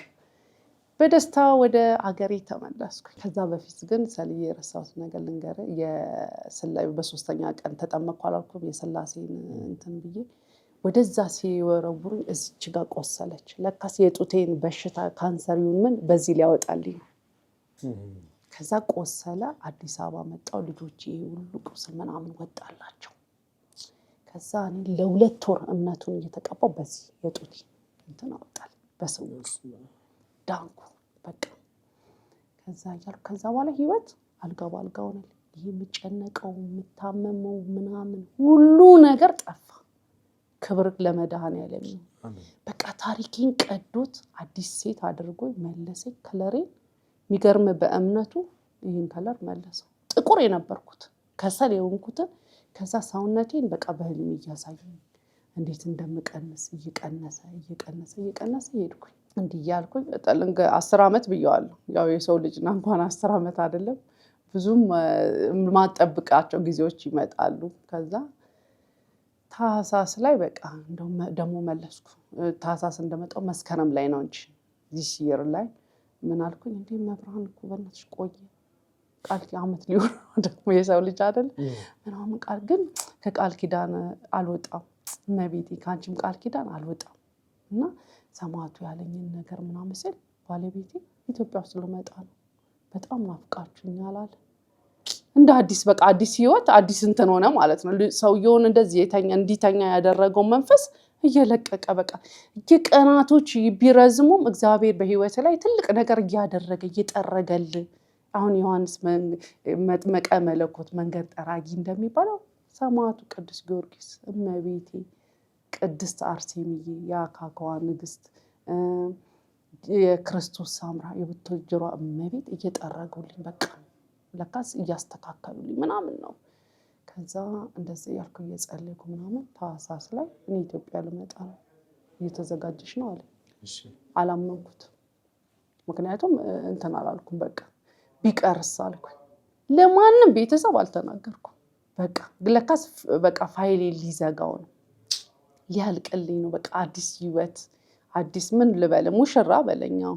በደስታ ወደ አገሬ ተመለስኩ ከዛ በፊት ግን ሰልዬ የረሳሁት ነገር ልንገር የስላዩ በሶስተኛ ቀን ተጠመቅኩ አላልኩም የስላሴን እንትን ብዬ ወደዛ ሲወረውሩኝ እዚች ጋር ቆሰለች ለካስ የጡቴን በሽታ ካንሰር ይሁን ምን በዚህ ሊያወጣልኝ ከዛ ቆሰለ አዲስ አበባ መጣው ልጆቼ ሁሉ ቁስል ምናምን ወጣላቸው ከዛ እኔ ለሁለት ወር እምነቱን እየተቀባው በዚህ የጡቴ እንትን አወጣል በስውር ዳንኩ በቃ ከዛ በኋላ ህይወት አልጋ ሆነ ይሄ የምጨነቀው የምታመመው ምናምን ሁሉ ነገር ጠፋ ክብር ለመድኃኔዓለም በቃ ታሪኬን ቀዶት አዲስ ሴት አድርጎ መለሰኝ ከለሬ የሚገርም በእምነቱ ይሄን ከለር መለሰው ጥቁር የነበርኩት ከሰል የሆንኩትን ከዛ ሰውነቴን በቃ በህልም እያሳየኝ እንዴት እንደምቀንስ እየቀነሰ ሄድኩኝ እንዲያልኩኝ በጠልንገ 10 አመት ብየዋለሁ ያው የሰው ልጅና እንኳን 10 አመት አይደለም ብዙም ማጠብቃቸው ጊዜዎች ይመጣሉ ከዛ ታሳስ ላይ በቃ እንደው ደሞ መለስኩ ታሳስ እንደመጣው መስከረም ላይ ነው እንጂ this year ላይ ምን አልኩኝ እንዴ መብራን እኮ በእናትሽ ቆየ ቃል አመት ሊሆን ደግሞ የሰው ልጅ አይደል ምናምን ቃል ግን ከቃል ኪዳን አልወጣም ነቢቲ ካንቺም ቃል ኪዳን አልወጣም እና ሰማቱ ያለኝን ነገር ምናምን ሲል ባለቤቴ ኢትዮጵያ ውስጥ ልመጣ ነው በጣም ናፍቃችሁኛል አለ እንደ አዲስ በቃ አዲስ ህይወት አዲስ እንትን ሆነ ማለት ነው ሰውየውን እንደዚህ እንዲተኛ ያደረገው መንፈስ እየለቀቀ በቃ የቀናቶች ቢረዝሙም እግዚአብሔር በህይወት ላይ ትልቅ ነገር እያደረገ እየጠረገል አሁን ዮሐንስ መጥመቀ መለኮት መንገድ ጠራጊ እንደሚባለው ሰማዕቱ ቅዱስ ጊዮርጊስ እመቤቴ ቅድስት አርሴምዬ የአካካዋ ንግስት የክርስቶስ ሳምራ የብትወጅሯ እመቤት እየጠረጉልኝ በቃ ለካስ እያስተካከሉልኝ ምናምን ነው ከዛ እንደዚህ ያልኩ እየጸለይኩ ምናምን ታሳስ ላይ እኔ ኢትዮጵያ ልመጣ ነው እየተዘጋጀሽ ነው አለ እሺ አላመንኩት ምክንያቱም እንትን አላልኩም በቃ ቢቀርስ አልኩኝ ለማንም ቤተሰብ አልተናገርኩም በቃ ለካስ በቃ ፋይሌ ሊዘጋው ነው ሊያልቅልኝ ነው በቃ አዲስ ህይወት አዲስ ምን ልበል ሙሽራ በለኛው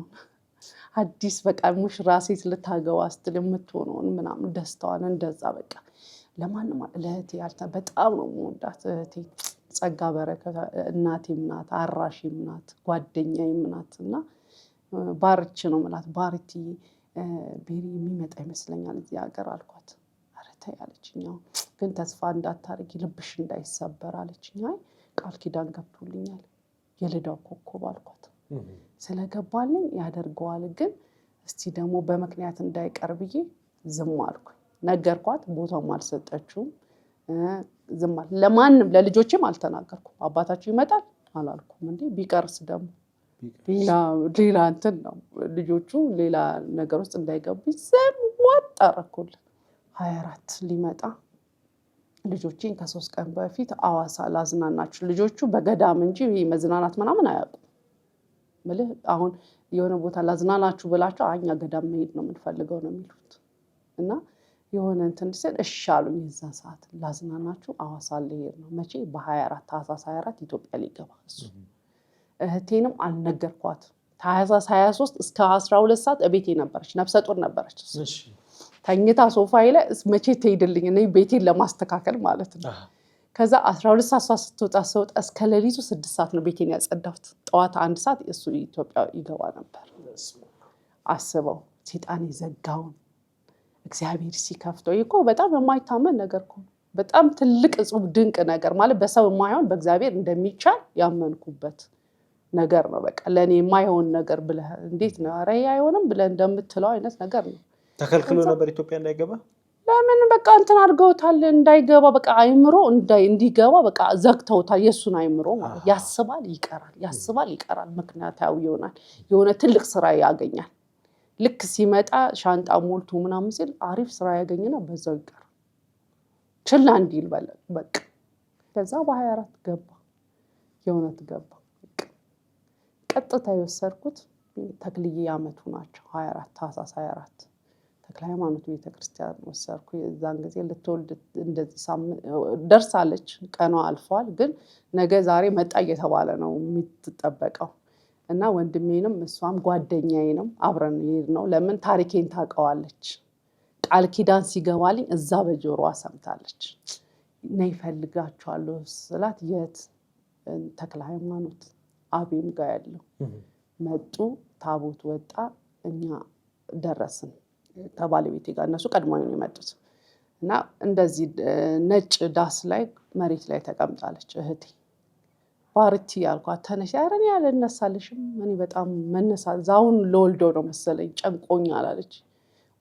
አዲስ በቃ ሙሽራ ሴት ልታገባ ስትል የምትሆነው ምናምን ደስታዋን እንደዛ በቃ ለማንም ለእህቴ በጣም ነው የምወዳት እህቴ ጸጋ በረከት እናቴም ናት አራሽም ናት ጓደኛዬም ናትና ባርች ነው ማለት ባርቲ ቤሪ የሚመጣ ይመስለኛል እዚህ ሀገር አልኳት አረታ ያለችኝ ግን ተስፋ እንዳታርጊ ልብሽ እንዳይሰበር አለችኝ አይ ቃል ኪዳን ገብቶልኛል የልዳው ኮኮብ አልኳት ስለገባልኝ ያደርገዋል ግን እስቲ ደግሞ በመክንያት እንዳይቀርብዬ ዝም አልኩ ነገርኳት ቦታው ማልሰጠችው ዝም አለ ለማንም ለልጆቼም አልተናገርኩም አባታችሁ ይመጣል አላልኩም እንዴ ቢቀርስ ደግሞ ሌላ እንትን ነው ልጆቹ ሌላ ነገር ውስጥ እንዳይገቡ ዝም ወጣረኩል 24 ሊመጣ ልጆቼን ከ3 ቀን በፊት አዋሳ ላዝናናችሁ ልጆቹ በገዳም እንጂ መዝናናት ምናምን አያውቁም ማለት አሁን የሆነ ቦታ ላዝናናችሁ ብላችሁ አኛ ገዳም መሄድ ነው የምንፈልገው ነው የሚሉት እና የሆነ እንትን ሲል እሺ አሉኝ እዛ ሰዓት ላዝናናችሁ አዋሳ ልሄድ ነው መቼ በ24 ታህሳስ 24 ኢትዮጵያ ሊገባ እሱ እህቴንም አልነገርኳት ታህሳስ 23 እስከ 12 ሰዓት እቤቴ ነበረች ነፍሰ ጡር ነበረች እሺ ተኝታ ሶፋዬ ላይ መቼ ትሄድልኝ እኔ ቤቴን ለማስተካከል ማለት ነው ከዛ 12 ሰዓት ስትወጣ እስከ ሌሊቱ 6 ሰዓት ነው ቤቴን ያጸዳሁት ጠዋት 1 ሰዓት እሱ ኢትዮጵያ ይገባ ነበር አስበው ሰይጣን ይዘጋውን እግዚአብሔር ሲከፍተው ይኮ በጣም የማይታመን ነገር እኮ በጣም ትልቅ ጽብ ድንቅ ነገር ማለት በሰው የማይሆን በእግዚአብሔር እንደሚቻል ያመንኩበት ነገር ነው በቃ ለኔ የማይሆን ነገር ብለ እንዴት ነው አረ አይሆንም ብለ እንደምትለው አይነት ነገር ነው ተከልክሎ ነበር ኢትዮጵያ እንዳይገባ ለምን በቃ እንትን አድርገውታል እንዳይገባ በቃ አይምሮ እንዲገባ በቃ ዘግተውታል የሱን አይምሮ ማለት ያስባል ይቀራል ምክንያታው ይሆናል የሆነ ትልቅ ስራ ያገኛል ልክ ሲመጣ ሻንጣ ሞልቶ ምናምን ሲል አሪፍ ስራ ያገኝና በዛው ይቀር ችላ እንዲል በቃ ከዛ በ24 ገባ የሆነት ገባ ቀጥታ የወሰድኩት ተክልዬ አመቱ ናቸው 24 ታህሳስ 24 ተክለ ሃይማኖት ቤተክርስቲያን ወሰድኩ የዛን ጊዜ ልትወልድ እንደዚህ ደርሳለች ቀኗ አልፏል ግን ነገ ዛሬ መጣ እየተባለ ነው የሚተጠበቀው እና ወንድሜንም እሷም ጓደኛዬንም አብረን ይሄድ ነው ለምን ታሪኬን ታቀዋለች ቃል ኪዳን ሲገባልኝ እዛ በጆሮዋ ሰምታለች ነይ ፈልጋቸዋለሁ ስላት የት ተክለ ሃይማኖት አቤም ጋር ያለው መጡ ታቦት ወጣ እኛ ደረስን ከባለቤቴ ጋር እነሱ ቀድሞው ነው የመጡት እና እንደዚህ ነጭ ዳስ ላይ መሬት ላይ ተቀምጣለች እህቴ ባርቲ ያልኳት ተነሽ አረን ያለነሳልሽም እኔ በጣም መነሳ ዛውን ለወልዶ ነው መሰለኝ ጨንቆኛል አለች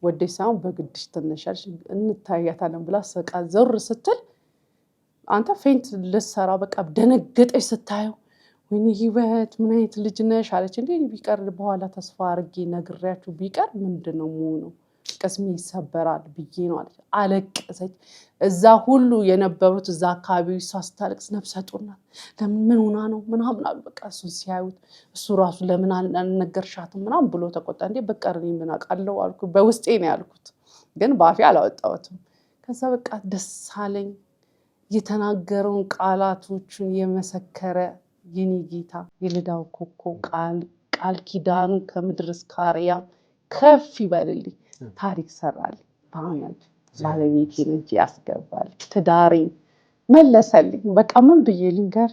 ወደሳው በግድሽ ተነሻልሽ እንታያታለን ብላ ሰቃ ዘር ስትል አንተ ፌንት ልሰራ በቃ ደነገጠች ስታየው ወይኔ ህይወት ምን አይነት ልጅ ነሽ አለች እንዴ ቢቀር በኋላ ተስፋ አርጌ ነግሬያችሁ ቢቀር ምንድነው ነው ቅስሜ ይሰበራል ብዬ ነው አለቀሰች እዛ ሁሉ የነበሩት እዛ አካባቢው ሳስታለቅስ ነፍሰ ጡር ናት ለምን ምን ሆና ነው ምናምን አሉ በቃ እሱ ሲያዩት እሱ ራሱ ለምን አልነገርሻትም ምናምን ብሎ ተቆጣ እንዴ በቀርኝ ምን አቃለው አልኩ በውስጤ ነው ያልኩት ግን ባፊ አላወጣሁትም ከዛ በቃ ደስ አለኝ የተናገረውን ቃላቶችን የመሰከረ የኔ ጌታ የልዳው ኮኮብ ቃል ኪዳኑ ከምድር እስከ አርያም ከፍ ይበልልኝ ታሪክ ሰራል ባያንት ባለቤቴን እንጂ ያስገባል ትዳሬን መለሰልኝ በቃ ምን ብዬ ልንገር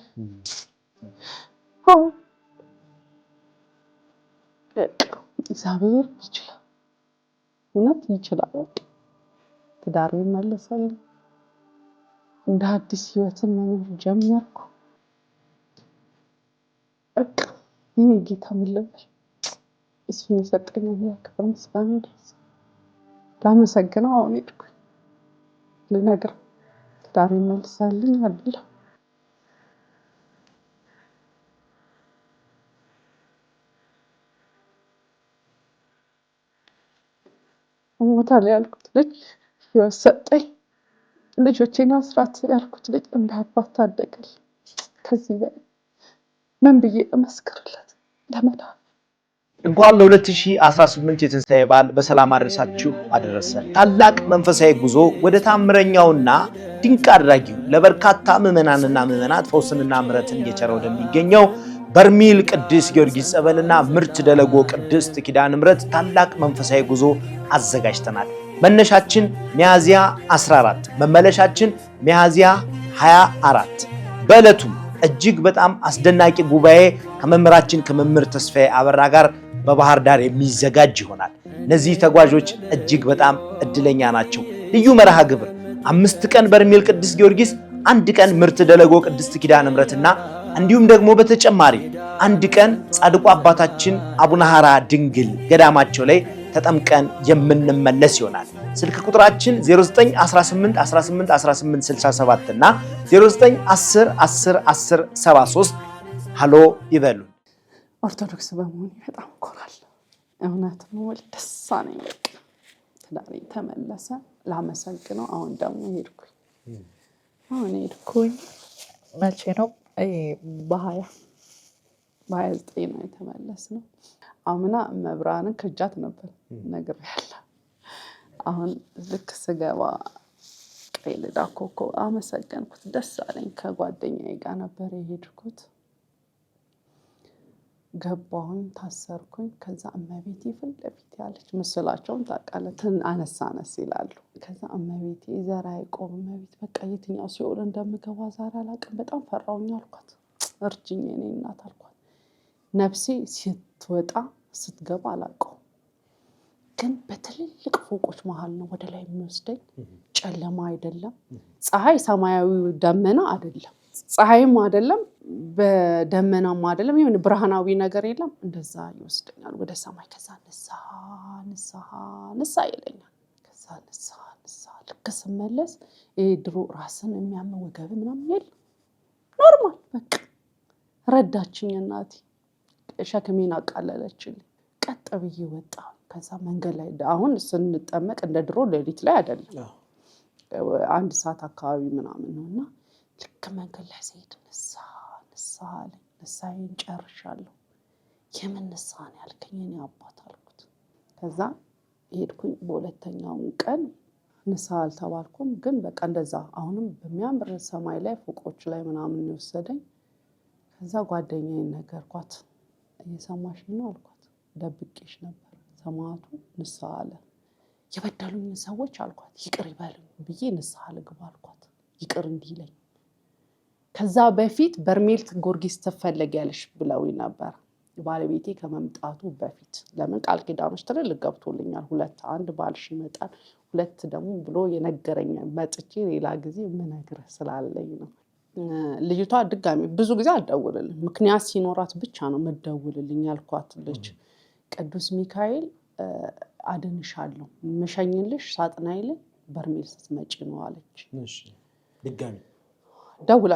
እግዚአብሔር ይችላል እውነት ይችላል ትዳር ይመለሳል። እንደ አዲስ ህይወትን መኖር ጀመርኩ። በቃ ይሄ ጌታ ምልበል እሱ የሰጠኝ ክብር ምስጋና ይድረስ። ላመሰግነው አሁን ሄድኩኝ ልነግረው ትዳር ይመለሳልኝ አለ። ሞታል ያልኩት ልጅ ህይወት ሰጠኝ። ልጆቼን አስራት ያልኩት ልጅ እንደ አባት ታደገል። ከዚህ በላይ ምን ብዬ እመስክርለት ለመዳን። እንኳን ለ2018 የትንሣኤ በዓል በሰላም አደረሳችሁ አደረሰን። ታላቅ መንፈሳዊ ጉዞ ወደ ታምረኛውና ድንቅ አድራጊው ለበርካታ ምዕመናንና ምዕመናት ፈውስንና ምሕረትን እየቸረ ወደሚገኘው በርሜል ቅዱስ ጊዮርጊስ ጸበልና ምርት ደለጎ ቅድስት ኪዳነ ምሕረት ታላቅ መንፈሳዊ ጉዞ አዘጋጅተናል። መነሻችን ሚያዝያ 14፣ መመለሻችን ሚያዝያ 24። በዕለቱም እጅግ በጣም አስደናቂ ጉባኤ ከመምህራችን ከመምህር ተስፋዬ አበራ ጋር በባህር ዳር የሚዘጋጅ ይሆናል። እነዚህ ተጓዦች እጅግ በጣም እድለኛ ናቸው። ልዩ መርሃ ግብር 5 ቀን በርሜል ቅዱስ ጊዮርጊስ፣ 1 ቀን ምርት ደለጎ ቅድስት ኪዳነ ምሕረትና እንዲሁም ደግሞ በተጨማሪ 1 ቀን ጻድቁ አባታችን አቡነ ሐራ ድንግል ገዳማቸው ላይ ተጠምቀን የምንመለስ ይሆናል። ስልክ ቁጥራችን 0918181867 እና 0910101073 ሃሎ ይበሉን። ኦርቶዶክስ በመሆኔ በጣም እኮራለሁ። እውነት ነው፣ ደስ አለኝ። በቃ ትዳሬ ተመለሰ። ላመሰግነው አሁን ደግሞ ሄድኩኝ። መቼ ነው? በ29 ነው የተመለስነው። አምና መብራንን ከጃት ነበር ነግሬያለሁ። አሁን ልክ ስገባ ቀይ ልዳ ኮኮ አመሰገንኩት፣ ደስ አለኝ። ከጓደኛዬ ጋር ነበር የሄድኩት። ገባሁኝ፣ ታሰርኩኝ። ከዛ እመቤቴ ፊት ለፊት ያለች ምስላቸውን ታውቃለህ፣ አነስ ይላሉ። ከዛ እመቤቴ ዘራ ያዕቆብ እመቤት በቃ የትኛው ሲኦል እንደምገባ ዛሬ አላውቅም፣ በጣም ፈራሁኝ አልኳት። እርጅኝ የኔ እናት አልኳት። ነፍሴ ስትወጣ ስትገባ አላውቀውም፣ ግን በትልልቅ ፎቆች መሀል ነው ወደ ላይ የሚወስደኝ። ጨለማ አይደለም፣ ፀሐይ ሰማያዊ ደመና አይደለም፣ ፀሐይም አይደለም፣ በደመናም አይደለም፣ የሆነ ብርሃናዊ ነገር የለም። እንደዛ ይወስደኛል ወደ ሰማይ። ከዛ ንስሐ ይለኛል። ከዛ ንስሐ ልክ ስመለስ ይሄ ድሮ ራስን የሚያመው ወገብ ምናምን የለም፣ ኖርማል በቃ ረዳችኝ እናቴ። ሸክሜን አቃለለችልኝ። ቀጥ ብዬ ወጣሁ። ከዛ መንገድ ላይ አሁን ስንጠመቅ እንደ ድሮ ሌሊት ላይ አይደለም፣ 1 ሰዓት አካባቢ ምናምን ነውና ልክ መንገድ ላይ ስሄድ ንስሐ አለኝ። ንስሐዬን ጨርሻለሁ። የምን ንስሐ ነው ያልከኝ? እኔ አባት አልኩት። ከዛ ሄድኩኝ። በሁለተኛው ቀን ንስሐ አልተባልኩም፣ ግን በቃ እንደዛ አሁንም በሚያምር ሰማይ ላይ ፎቆች ላይ ምናምን የወሰደኝ። ከዛ ጓደኛዬን ነገርኳት። እየሰማሽ ነው አልኳት። ደብቄሽ ነበር፣ ሰማዕቱ ንስሐ አለ። የበደሉኝ ሰዎች አልኳት ይቅር ይበሉኝ ብዬ ንስሐ ልግባ አልኳት፣ ይቅር እንዲለኝ። ከዛ በፊት በርሜል ጊዮርጊስ ትፈለጊያለሽ ብለውኝ ነበር ባለቤቴ ከመምጣቱ በፊት። ለምን ቃል ኪዳኖች ትልልቅ ገብቶልኛል። 2 1 ባልሽ ይመጣል፣ 2 ደግሞ ብሎ የነገረኝ መጥቼ ሌላ ጊዜ የምነግርህ ስላለኝ ነው። ልጅቷ ድጋሚ ብዙ ጊዜ አልደውልልኝ፣ ምክንያት ሲኖራት ብቻ ነው የምትደውልልኝ ያልኳት ልጅ ቅዱስ ሚካኤል አድንሻለሁ ምሸኝልሽ ሳጥናይልን በርሜል ስትመጪ ነው አለች። ድጋሚ ደውላ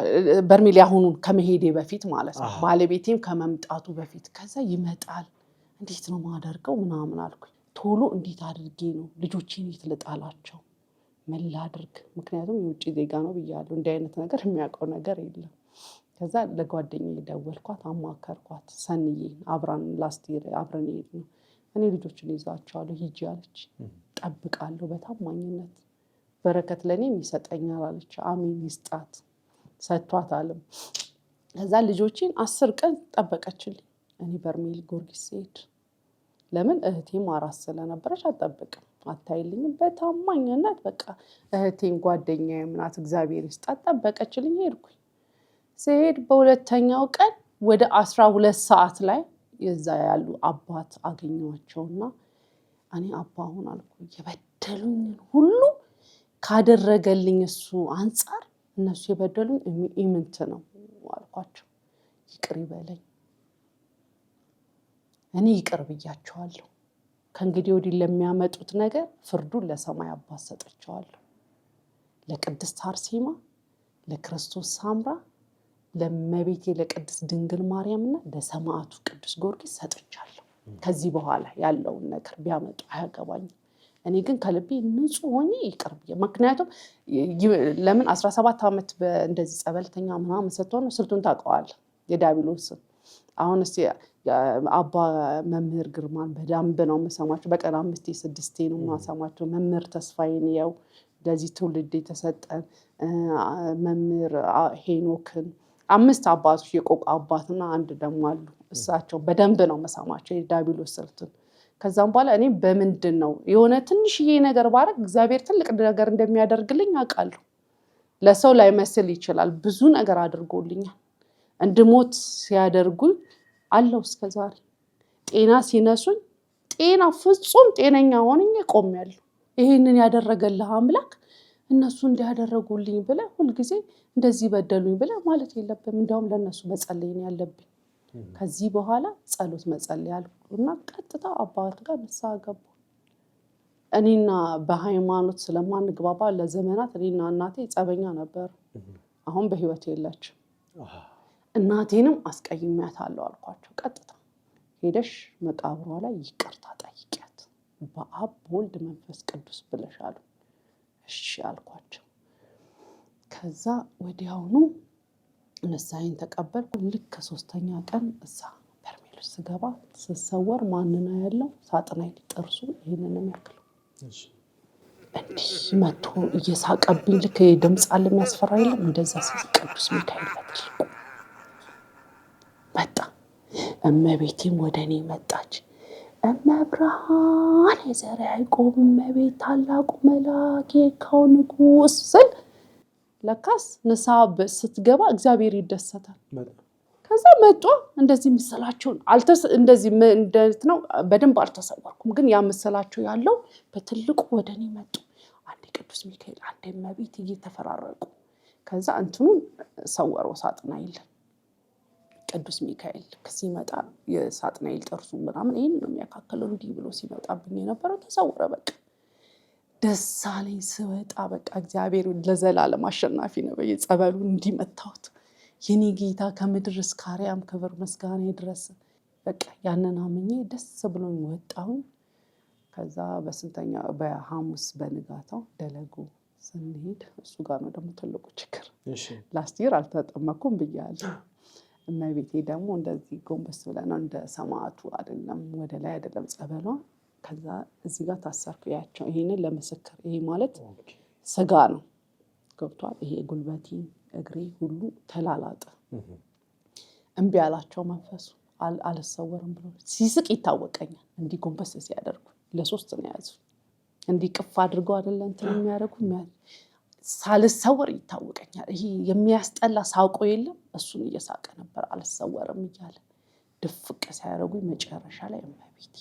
በርሜል ያሁኑን ከመሄዴ በፊት ማለት ነው፣ ባለቤቴም ከመምጣቱ በፊት። ከዛ ይመጣል፣ እንዴት ነው ማደርገው ምናምን አልኩኝ። ቶሎ እንዴት አድርጌ ነው ልጆቼን የት ልጣላቸው? ምን ላድርግ? ምክንያቱም የውጭ ዜጋ ነው ብያለሁ፣ እንዲህ አይነት ነገር የሚያውቀው ነገር የለም። ከዛ ለጓደኛዬ ደወልኳት፣ አማከርኳት። ሰንዬ አብረን ሄድ ነው። እኔ ልጆችን ይዛቸዋለሁ ሂጂ አለች። ጠብቃለሁ በታማኝነት በረከት ለእኔም ይሰጠኛል አለች። አሜን ይስጣት፣ ሰጥቷታልም። ከዛ ልጆችን 10 ቀን ጠበቀችልኝ። እኔ በርሜል ጊዮርጊስ ስሄድ ለምን እህቴም አራስ ስለነበረች አትጠብቅም፣ አታይልኝም። በታማኝነት በቃ እህቴም ጓደኛዬም ናት፣ እግዚአብሔር ይስጣት፣ ጠበቀችልኝ። ሄድኩኝ። ስሄድ በሁለተኛው ቀን ወደ 12 ሰዓት ላይ የዛ ያሉ አባት አገኘኋቸውና እኔ አባ አሁን አልኩ የበደሉኝን ሁሉ ካደረገልኝ እሱ አንፃር እነሱ የበደሉኝ ኢምንት ነው አልኳቸው። ይቅር ይበለኝ፣ እኔ ይቅር ብያቸዋለሁ። ከእንግዲህ ወዲህ ለሚያመጡት ነገር ፍርዱን ለሰማይ አባት ሰጥቻለሁ። ለቅድስት አርሴማ፣ ለክርስቶስ ሳምራ፣ ለእመቤቴ ለቅድስት ድንግል ማርያምና ለሰማዕቱ ቅዱስ ጊዮርጊስ ሰጥቻለሁ። ከዚህ በኋላ ያለውን ነገር ቢያመጡ አያገባኝም። እኔ ግን ከልቤ ንጹህ ሆኜ ይቅር ብዬ ምክንያቱም ለምን 17 ዓመት እንደዚህ ጸበልተኛ ምናምን ስትሆን ስልቱን ታውቀዋለህ የዲያብሎስን። አሁን እስቲ አባ መምህር ግርማን በደንብ ነው የምሰማቸው። በቀን 5-6 ነው የማሰማቸው። መምህር ተስፋዬን ያው ለዚህ ትውልድ የተሰጠን መምህር ሄኖክን 5 አባቶች የቆቃ አባትና አንድ ደግሞ አሉ። እሳቸው በደንብ ነው የምሰማቸው የዲያብሎስ ስልቱን። ከዛም በኋላ እኔ በምንድን ነው የሆነ ትንሽዬ ነገር ባረግ እግዚአብሔር ትልቅ ነገር እንደሚያደርግልኝ አውቃለሁ። ለሰው ላይ መስል ይችላል። ብዙ ነገር አድርጎልኛል። እንድሞት ሲያደርጉኝ አለው እስከዛሬ ጤና ሲነሱኝ ጤና ፍጹም ጤነኛ ሆነኝ ቆሜያለሁ። ይሄንን ያደረገልህ አምላክ እነሱ እንዲያደረጉልኝ ብለ ሁልጊዜ እንደዚህ በደሉኝ ብለ ማለት የለብም። እንደውም ለነሱ መጸለይ ነው ያለብኝ። ከዚህ በኋላ ጸሎት መጸለይ አልኩና ቀጥታ አባት ጋር ንስሐ ገባሁ። እኔና በሃይማኖት ስለማንግባባ ለዘመናት እኔና እናቴ ጸበኛ ነበር። አሁን በህይወት የለችም። እናቴንም አስቀይሜያታለሁ አልኳቸው። ቀጥታ ሄደሽ መቃብሯ ላይ ይቅርታ ጠይቂያት በአብ በወልድ መንፈስ ቅዱስ ብለሻሉ። እሺ አልኳቸው። ከዛ ወዲያውኑ ንስሐዬን ተቀበልኩ። ልክ 3ኛ ቀን እዛ በርሜል ውስጥ ስገባ ስሰወር ማንና ያለው ሳጥናኤል ጥርሱ ይሄንን የሚያክለው እንዲህ መቶ እየሳቀብኝ ልክ ድምፅ አለ የሚያስፈራ የለም እንደዛ ሲል ቅዱስ ሚካኤል መጣ። እመቤቴም ወደ እኔ መጣች። እመብርሃን የዘርዓ ያዕቆብ እመቤት ታላቁ መልአክ የካው ንጉስ ስል ለካስ ንስሐ ስትገባ እግዚአብሔር ይደሰታል። ከዛ መጣ። እንደዚህ ምስላቸው እንደዚህ እንደት ነው በደንብ አልተሰወርኩም፣ ግን ያ ምስላቸው ያለው በትልቁ ወደኔ መጡ። አንዴ ቅዱስ ሚካኤል አንዴ እመቤት እየተፈራረቁ ከዛ እንትኑን ሰወረው ሳጥናኤል። ቅዱስ ሚካኤል ሲመጣ የሳጥናኤል ጥርሱ ምናምን ይሄን ነው የሚያካክለው እንዲህ ብሎ ሲመጣብኝ የነበረው ተሰወረ። በቃ ደስ አለኝ ስወጣ። በቃ እግዚአብሔር ለዘላለም አሸናፊ ነው። በየጸበሉ እንዲመታውት የኔ ጌታ ከምድር እስከ አርያም ክብር ምስጋና ይድረስ። በቃ ያንን አምኜ ደስ ብሎኝ ወጣሁ። ከዛ በሐሙስ በንጋታው ደለጉ ስንሄድ እሱ ጋር ነው ደግሞ ትልቁ ችግር። ላስት ይር አልተጠመኩም ብያለሁ። እመቤቴ ደግሞ እንደዚህ ጎንበስ ብለን እንደ ሰማዕቱ አይደለም ወደ ላይ አይደለም ጸበሏ። ከዛ እዚህ ጋር ታሰርኩ ያቸው ይሄንን ለምስክር። ይሄ ማለት ስጋ ነው ገብቷል። ይሄ ጉልበቴ እግሬ ሁሉ ተላላጠ። እምቢ አላቸው መንፈሱ። አልሰወርም ብሎ ሲስቅ ይታወቀኛል። እንዲህ ጎንበስ ሲያደርጉ ለ3 ነው ያዙ። እንዲህ ቅፍ አድርገው አይደለም እንትን የሚያደርጉ ሳልሰወር ይታወቀኛል። ይሄ የሚያስጠላ ሳቆ የለም እሱን እየሳቀ ነበር አልሰወርም እያለ ድፍቅ ሲያደርጉኝ መጨረሻ ላይ እመቤቴ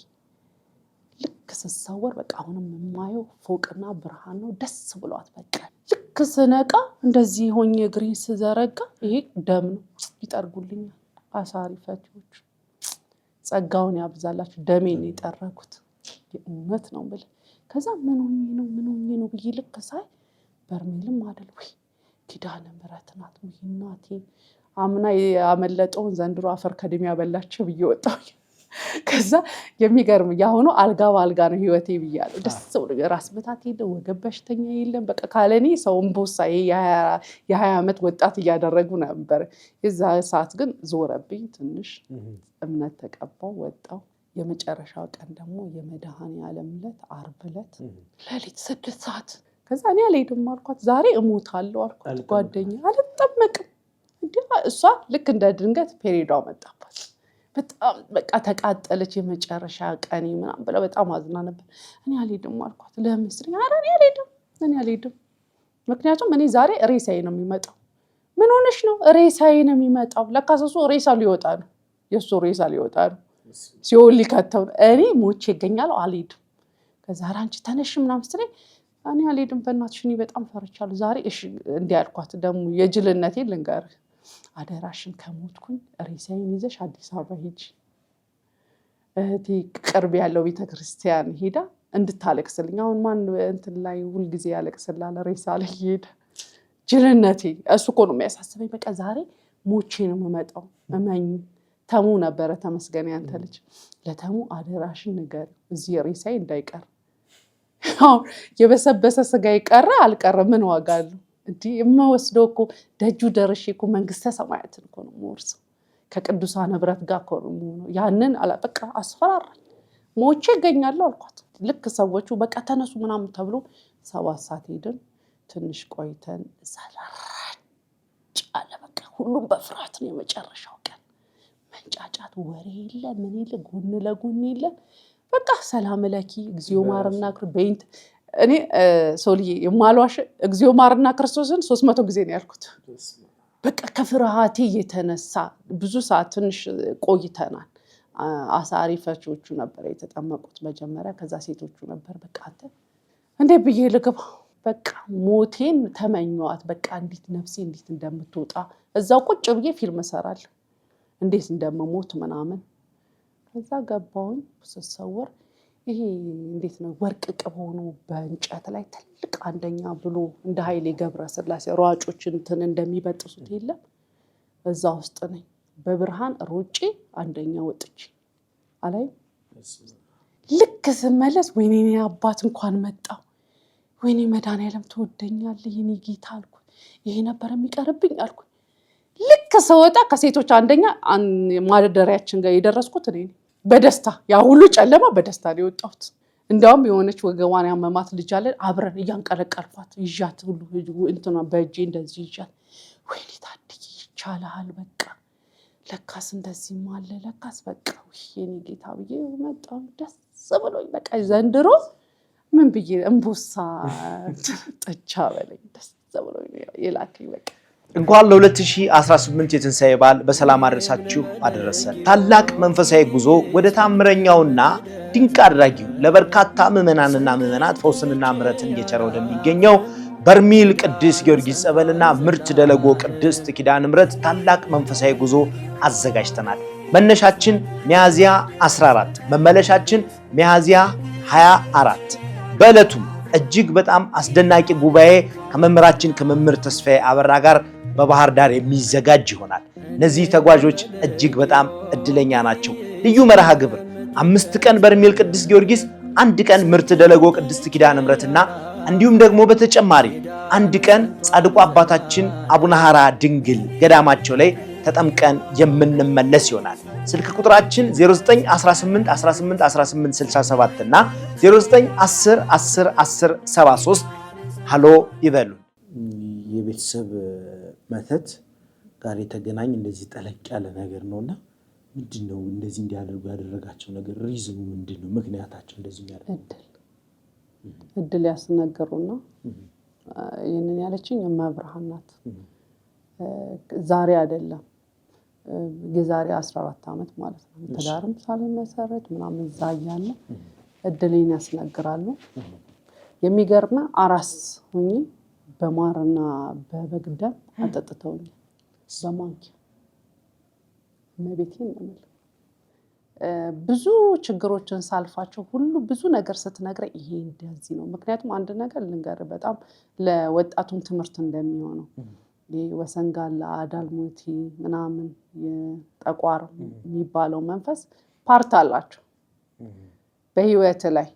ልክ ስሰወር በቃ አሁንም የማየው ፎቅና ብርሃን ነው። ደስ ብሏት በቃ ልክ ስነቃ እንደዚህ ሆኜ እግሬን ስዘረጋ ይሄ ደም ነው። ይጠርጉልኛል አሳሪ ፈቲዎች ጸጋውን ያብዛላችሁ። ደሜን የጠረጉት የእውነት ነው ብለ ከዛ ምን ሆኜ ነው ብዬ ልክ ሳይ በርሜልም አይደል ወይ ኪዳነ ምሕረት ናት ወይ እናቴ አምና ያመለጠውን ዘንድሮ አፈር ከድሜ ያበላቸው ብዬ ወጣሁ። ከዛ የሚገርም ያሁኑ አልጋ በአልጋ ነው ህይወቴ ብያለሁ። ደስ ብሎ ራስ ምታት የለም ወገብ በሽተኛ የለም። በቃ ካለኔ ሰውን ቦሳ የ20 ዓመት ወጣት እያደረጉ ነበር። የዛ ሰዓት ግን ዞረብኝ ትንሽ። እምነት ተቀባው ወጣው። የመጨረሻው ቀን ደግሞ የመድኃኔዓለም ዕለት ዓርብ ዕለት ሌሊት 6 ሰዓት ከዛ እኔ አልሄድም አልኳት። ዛሬ እሞታለሁ አልኳት። ጓደኛ አልጠመቅም እንዴ እሷ ልክ እንደ ድንገት ፔሪዷ መጣባት። በጣም በቃ ተቃጠለች። የመጨረሻ ቀኔ ምናምን ብላ በጣም አዝና ነበር። እኔ አልሄድም አልኳት። ለምን ስትለኝ ኧረ እኔ አልሄድም ምክንያቱም እኔ ዛሬ ሬሳዬ ነው የሚመጣው። ምን ሆነሽ ነው? ሬሳዬ ነው የሚመጣው። ለካ እሱ ሬሳ ሊወጣ ነው። የእሱ ሬሳ ሊወጣ ነው። ሲኦል ሊከተው ነው። እኔ ሞቼ እገኛለሁ አልሄድም። ከዛ ኧረ አንቺ ተነሽ ምናምን ስትለኝ እኔ አልሄድም በእናትሽ እኔ በጣም ፈርቻለሁ ዛሬ እሺ እንዲያልኳት ደግሞ የጅልነቴን ልንገርህ አደራሽን ከሞትኩኝ ሬሳዬን ይዘሽ አዲስ አበባ ሂጂ እህቴ ቅርብ ያለው ቤተክርስቲያን ሄዳ እንድታለቅስልኝ አሁን ማን እንትን ላይ ሁሉ ጊዜ ያለቅስላል ሬሳ ላይ ይሄድ ጅልነቴ እሱ እኮ ነው የሚያሳስበኝ በቃ ዛሬ ሞቼ ነው የምመጣው እመኝ ተሙ ነበረ ተመስገን ያንተ ልጅ ለተሙ አደራሽን ንገሪ እዚህ ሬሳዬ እንዳይቀር የበሰበሰ ስጋ ይቀር አልቀረ ምን ዋጋ አለው እንዴ የማወስደው እኮ ደጁ ደርሼ እኮ መንግስተ ሰማያትን እኮ ነው የምወርሰው ከቅዱሳን ህብረት ጋር እኮ ነው የምሆነው ያንን በቃ አስፈራራኝ ሞቼ እገኛለሁ አልኳት ልክ ሰዎቹ በቃ ተነሱ ምናምን ተብሎ 7 ሰዓት ሄድን ትንሽ ቆይተን ዛላራጫለ በቃ ሁሉም በፍርሃት ነው የመጨረሻው ቀን መንጫጫት ወሬ የለ ምን የለ ጎን ለጎን የለ በቃ ሰላም ለኪ እግዚኦ ማርና በእንት እኔ ሶልዬ የማልዋሽ እግዚኦ ማርና ክርስቶስን 300 ጊዜ ነው ያልኩት በቃ ከፍርሃቴ የተነሳ ብዙ ሰዓት ትንሽ ቆይተናል አሳሪ ፈቾቹ ነበር የተጠመቁት መጀመሪያ ከዛ ሴቶቹ ነበር በቃ አንተ እንዴ ብዬ ልግባ በቃ ሞቴን ተመኘዋት በቃ እንዴት ነፍሴ እንዴት እንደምትወጣ እዛው ቁጭ ብዬ ፊልም እሰራለሁ እንዴት እንደምሞት ምናምን ከዛ ገባውን ስሰወር ይሄ እንዴት ነው ወርቅ ቅብ ሆኖ በእንጨት ላይ ትልቅ አንደኛ ብሎ እንደ ኃይሌ ገብረስላሴ ሯጮች እንትን እንደሚበጥሱት የለም እዛ ውስጥ ነኝ በብርሃን ሮጬ አንደኛ ወጥቼ አላይ ልክ ስመለስ ወይኔ አባት እንኳን መጣው ወይኔ መድኃኒዓለም ተወደኛለህ የኔ ጌታ አልኩ ይሄ ነበር የሚቀርብኝ አልኩ ልክ ሰወጣ ከሴቶች አንደኛ ማደሪያችን ጋር የደረስኩት እኔ በደስታ ያ ሁሉ ጨለማ በደስታ ነው የወጣሁት እንደውም የሆነች ወገቧን ያመማት ልጅ አለ አብረን እያንቀለቀልኳት ይዣት ሁሉ እንትና በእጄ እንደዚህ ይዣት ወይኔ ታድይ ይቻላል በቃ ለካስ እንደዚህ ማለ ለካስ በቃ የኔ ጌታ ብዬ መጣሁ ደስ ብሎኝ በቃ ዘንድሮ ምን ብዬ እንቦሳ ጥቻ በለኝ ደስ ብሎኝ የላከኝ በቃ እንኳን ለ2018 የትንሳኤ በዓል በሰላም አደረሳችሁ አደረሰን። ታላቅ መንፈሳዊ ጉዞ ወደ ታምረኛውና ድንቅ አድራጊው ለበርካታ ምዕመናንና ምዕመናት ፈውስንና ምሕረትን እየቸረ ወደሚገኘው በርሜል ቅዱስ ጊዮርጊስ ጸበልና ምርት ደለጎ ቅድስት ኪዳነ ምሕረት ታላቅ መንፈሳዊ ጉዞ አዘጋጅተናል። መነሻችን ሚያዝያ 14 መመለሻችን ሚያዝያ 24 በዕለቱም እጅግ በጣም አስደናቂ ጉባኤ ከመምህራችን ከመምህር ተስፋዬ አበራ ጋር በባህር ዳር የሚዘጋጅ ይሆናል። እነዚህ ተጓዦች እጅግ በጣም እድለኛ ናቸው። ልዩ መርሃ ግብር 5 ቀን በርሜል ቅዱስ ጊዮርጊስ፣ 1 ቀን ምርት ደለጎ ቅድስት ኪዳነ ምሕረትና እንዲሁም ደግሞ በተጨማሪ 1 ቀን ጻድቁ አባታችን አቡነ ሐራ ድንግል ገዳማቸው ላይ ተጠምቀን የምንመለስ ይሆናል። ስልክ ቁጥራችን 0918181867 እና 0910101073 ሃሎ ይበሉ። የቤተሰብ መተት ጋር የተገናኘ እንደዚህ ጠለቅ ያለ ነገር ነውና ምንድነው እንደዚህ እንዲያደርጉ ያደረጋቸው ነገር ሪዝኑ ምንድነው ምክንያታቸው እንደዚህ የሚያደርጉ እድል ያስነገሩና ይሄንን ያለችኝ እመብርሃን ናት ዛሬ አይደለም የዛሬ 14 ዓመት ማለት ነው ተዳርም ሳልመሰረት ምናምን ዛያለ እድልን ያስነግራሉ የሚገርማ አራስ ሆኜ በማርና በበግደም አጠጥተውኝ በማንኪያ መቤቴን ነው ብዙ ችግሮችን ሳልፋቸው ሁሉ ብዙ ነገር ስትነግረኝ ይሄ እንደዚህ ነው ምክንያቱም አንድ ነገር ልንገር በጣም ለወጣቱም ትምህርት እንደሚሆነው ወሰንጋላ አዳልሞቲ ምናምን የጠቋር የሚባለው መንፈስ ፓርት አላቸው በህይወት ላይ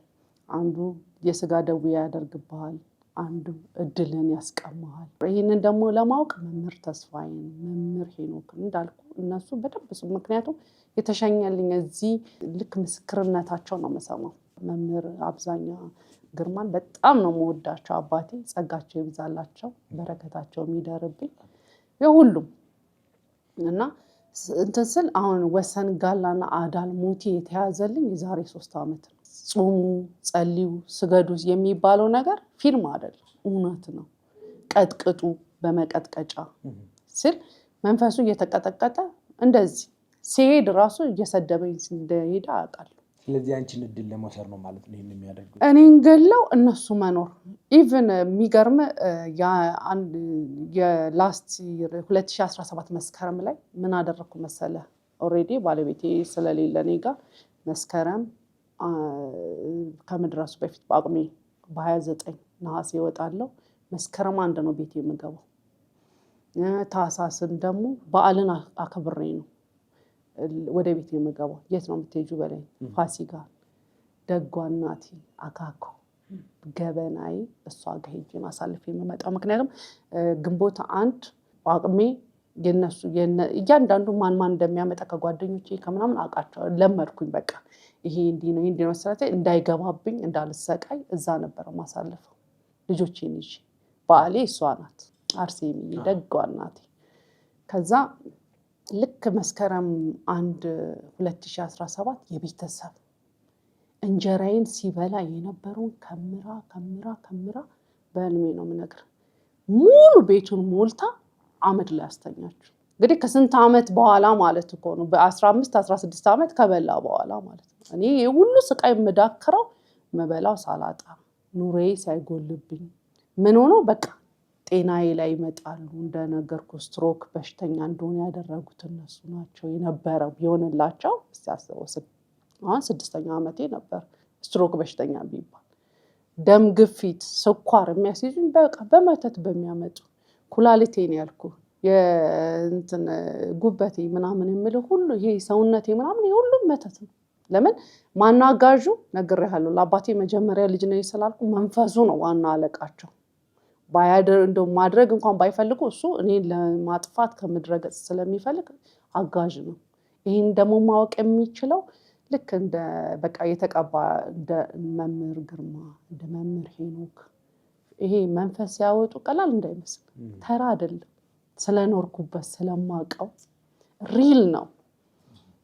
አንዱ የስጋ ደዌ ያደርግብሃል አንዱ እድልን ያስቀማሃል ይሄንን ደግሞ ለማወቅ መምህር ተስፋዬን መምህር ሄኖክ እንዳልኩ እነሱ በደንብ ምክንያቱም የተሸኘልኝ እዚህ ልክ ምስክርነታቸው ነው መሰማው መምህር አብዛኛ ግርማን በጣም ነው መወዳቸው አባቴ ጸጋቸው ይብዛላቸው በረከታቸው የሚደርብኝ የሁሉም እና እንትን ስል አሁን ወሰንጋላና አዳልሞቲ የተያዘልኝ የዛሬ 3 ዓመት ነው ጾሙ ጸልዩ ስገዱ የሚባለው ነገር ፊልም አይደለም እውነት ነው ቀጥቅጡ በመቀጥቀጫ ስል መንፈሱ እየተቀጠቀጠ እንደዚህ ሲሄድ ራሱ እየሰደበኝ እንደሄደ አውቃለሁ ስለዚህ አንቺን እድል ለመውሰድ ነው ማለት ነው ይሄን የሚያደርጉት። እኔን ገለው እነሱ መኖር ኢቭን የሚገርም የላስት 2017 መስከረም ላይ ምን አደረኩ መሰለ ኦሬዲ ባለቤቴ ስለሌለ እኔ ጋር መስከረም ከመድረሱ በፊት በአቅሜ በ29 ነሐሴ እወጣለሁ። መስከረም 1 ነው ቤቴ የምገባው። ታህሳስን ደግሞ በዓልን አከብሬ ነው ወደ ቤት የምገባው። የት ነው የምትሄጂው በላይ ፋሲካ ደጓ እናቴ አካኮ ገበናይ እሷ ጋር ሄጄ ማሳለፍ የምመጣው። ምክንያቱም ግንቦት 1 አቅሜ የነሱ እያንዳንዱ ማን እንደሚያመጣ ከጓደኞቼ ከምናምን አውቃቸው ለመድኩኝ። በቃ ይሄ እንዲህ ነው እንዲህ ነው ስለዚህ እንዳይገባብኝ እንዳልሰቃይ እዛ ነበር ማሳለፈው ልጆቼን ይዤ። በዓሌ እሷ ናት አርሴሚ ደጓ እናቴ። ከዛ ልክ መስከረም 1 2017 የቤተሰብ እንጀራዬን ሲበላ የነበረውን ከምራ በህልሜ ነው የምነግርህ ሙሉ ቤቱን ሞልታ አመድ ላይ አስተኛችሁ። እንግዲህ ከስንት አመት በኋላ ማለት እኮ ነው በ15 16 አመት ከበላ በኋላ ማለት ነው። እኔ ሁሉ ስቃይ የምዳክረው መበላው ሳላጣ ኑሬ ሳይጎልብኝ ምን ሆኖ በቃ ጤናዬ ላይ ይመጣሉ። እንደነገርኩ ስትሮክ በሽተኛ እንደሆነ ያደረጉት እነሱ ናቸው የነበረው ቢሆንላቸው ሲያስበው አሁን 6ኛ አመቴ ነበር ስትሮክ በሽተኛ ቢባል። ደም ግፊት ስኳር የሚያስይዙኝ በቃ በመተት በሚያመጡ ኩላሊቴን ያልኩ የእንትን ጉበቴ ምናምን የምልህ ሁሉ ይሄ ሰውነቴ ምናምን ሁሉ መተት ነው። ለምን ማናጋዡ ነግሬሃለሁ። ለአባቴ መጀመሪያ ልጅ ነው ስላልኩ መንፈሱ ነው ዋና አለቃቸው። እንደው ማድረግ እንኳን ባይፈልጉ እሱ እኔን ለማጥፋት ከምድረገጽ ስለሚፈልግ አጋዥ ነው። ይሄን ደግሞ ማወቅ የሚችለው ልክ እንደ በቃ የተቀባ እንደ መምህር ግርማ እንደ መምህር ሄኖክ ይሄ መንፈስ ያወጡ ቀላል እንዳይመስል ተራ አይደለም። ስለኖርኩበት ስለማውቀው ሪል ነው።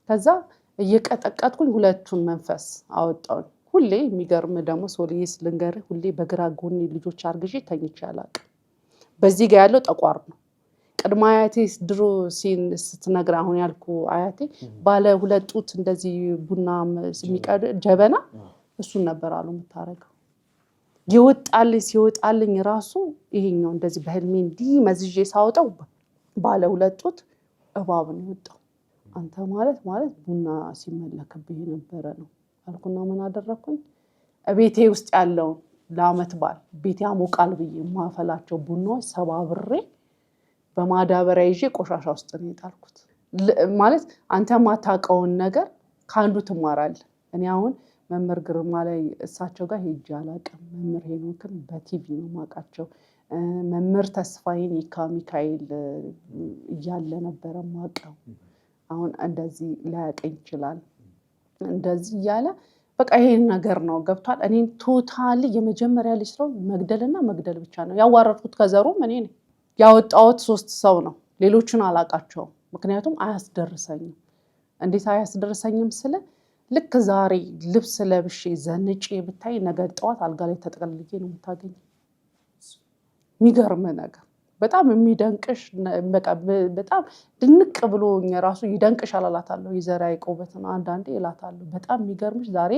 ከዛ እየቀጠቀጥኩኝ ሁለቱን መንፈስ አወጣው። ሁሌ የሚገርም ደግሞ ሶልዬስ ልንገርህ ሁሌ በግራ ጎኔ ልጆች አርግዤ ተኝቼ አላውቅም። በዚህ ጋር ያለው ጠቋር ነው። ቅድመ አያቴ ድሮ ስትነግር አሁን ያልኩ አያቴ ባለ 2 ጡት እንደዚህ ቡና የሚቀድ ጀበና እሱን ነበር አሉ የምታረገው። ሲወጣልኝ ራሱ ይሄኛው እንደዚህ በህልሜ እንዲህ መዝዤ ሳወጣው ባለ 2 ጡት እባብ ነው የወጣው። አንተ ማለት ቡና ሲመለክብህ የነበረ ነው አልኩና ምን አደረኩኝ? ቤቴ ውስጥ ያለውን ለአመት በዓል ቤቴ ያሞቃል ብዬ ማፈላቸው ቡናዎች ሰባብሬ በማዳበሪያ ይዤ ቆሻሻ ውስጥ ነው የጣልኩት። ማለት አንተ ማታውቀውን ነገር ካንዱ ትማራለህ። እኔ አሁን መምህር ግርማ ላይ እሳቸው ጋር ሄጄ አላውቅም። መምህር ሄኖክን በቲቪ ነው ማውቃቸው። መምህር ተስፋዬን የካ ሚካኤል እያለ ነበረ ማውቀው። አሁን እንደዚህ ላያውቀኝ ይችላል። እንደዚህ እያለ በቃ ይሄን ነገር ነው ገብቷል። እኔን ቶታሊ የመጀመሪያ ልጅ ነው መግደልና መግደል ብቻ ነው ያዋረድኩት። ከዘሩም እኔ ነኝ ያወጣሁት 3 ሰው ነው። ሌሎቹን አላውቃቸውም። ምክንያቱም አያስደርሰኝም። እንዴት አያስደርሰኝም ስለ ልክ ዛሬ ልብስ ለብሼ ዘንጬ ብታይ ነገ ጠዋት አልጋ ላይ ተጠቅልዬ ነው የምታገኝ። የሚገርም ነገር በጣም የሚደንቅሽ በጣም ድንቅ ብሎኝ ራሱ ይደንቅሻል እላታለሁ። የዘራ ያዕቆብን አንዳንዴ እላታለሁ። በጣም የሚገርምሽ ዛሬ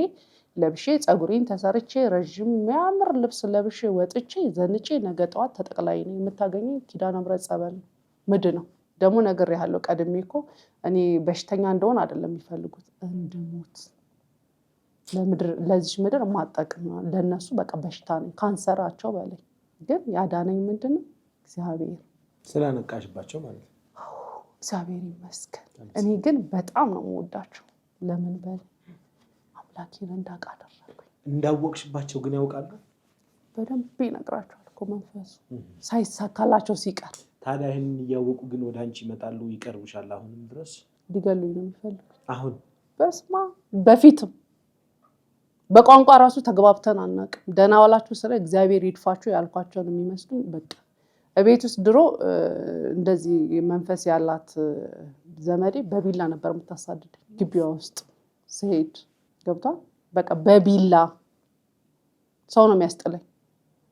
ለብሼ ፀጉሬን ተሰርቼ ረጅም የሚያምር ልብስ ለብሼ ወጥቼ ዘንጬ ነገ ጠዋት ተጠቅላይ ነው የምታገኘኝ። ኪዳነ ምሕረት ጸበል ምድ ነው ደግሞ ነግሬሃለሁ ቀድሜ እኮ እኔ በሽተኛ እንደሆን አይደለም የሚፈልጉት እንድሞት ለዚህ ምድር ማጣቀም ነው ለነሱ በቃ በሽታ ነኝ ካንሰራቸው በላይ። ግን ያዳነኝ ምንድነው? እግዚአብሔር ስለነቃሽባቸው ማለት ነው። እግዚአብሔር ይመስገን። እኔ ግን በጣም ነው የምወዳቸው። ለምን በል አምላኬን እንዳውቅ አደረኩኝ። እንዳወቅሽባቸው ግን ያውቃሉ። በደንብ ይነግራቸዋል እኮ መንፈሱ ሳይሳካላቸው ሲቀር። ታዲያ ይሄን እያወቁ ግን ወደ አንቺ ይመጣሉ፣ ይቀርቡሻል። አሁንም ድረስ ሊገሉኝ ነው የሚፈልጉት። አሁን በስማ በፊትም በቋንቋ ራሱ ተግባብተን አናውቅም። ደህና ዋላችሁ ስለ እግዚአብሔር ይድፋችሁ ያልኳቸው ነው የሚመስሉኝ። በቃ እቤት ውስጥ ድሮ እንደዚህ መንፈስ ያላት ዘመዴ በቢላ ነበር የምታሳድደኝ። ግቢዋ ውስጥ ስሄድ ገብቷል። በቃ በቢላ ሰው ነው የሚያስጥለኝ።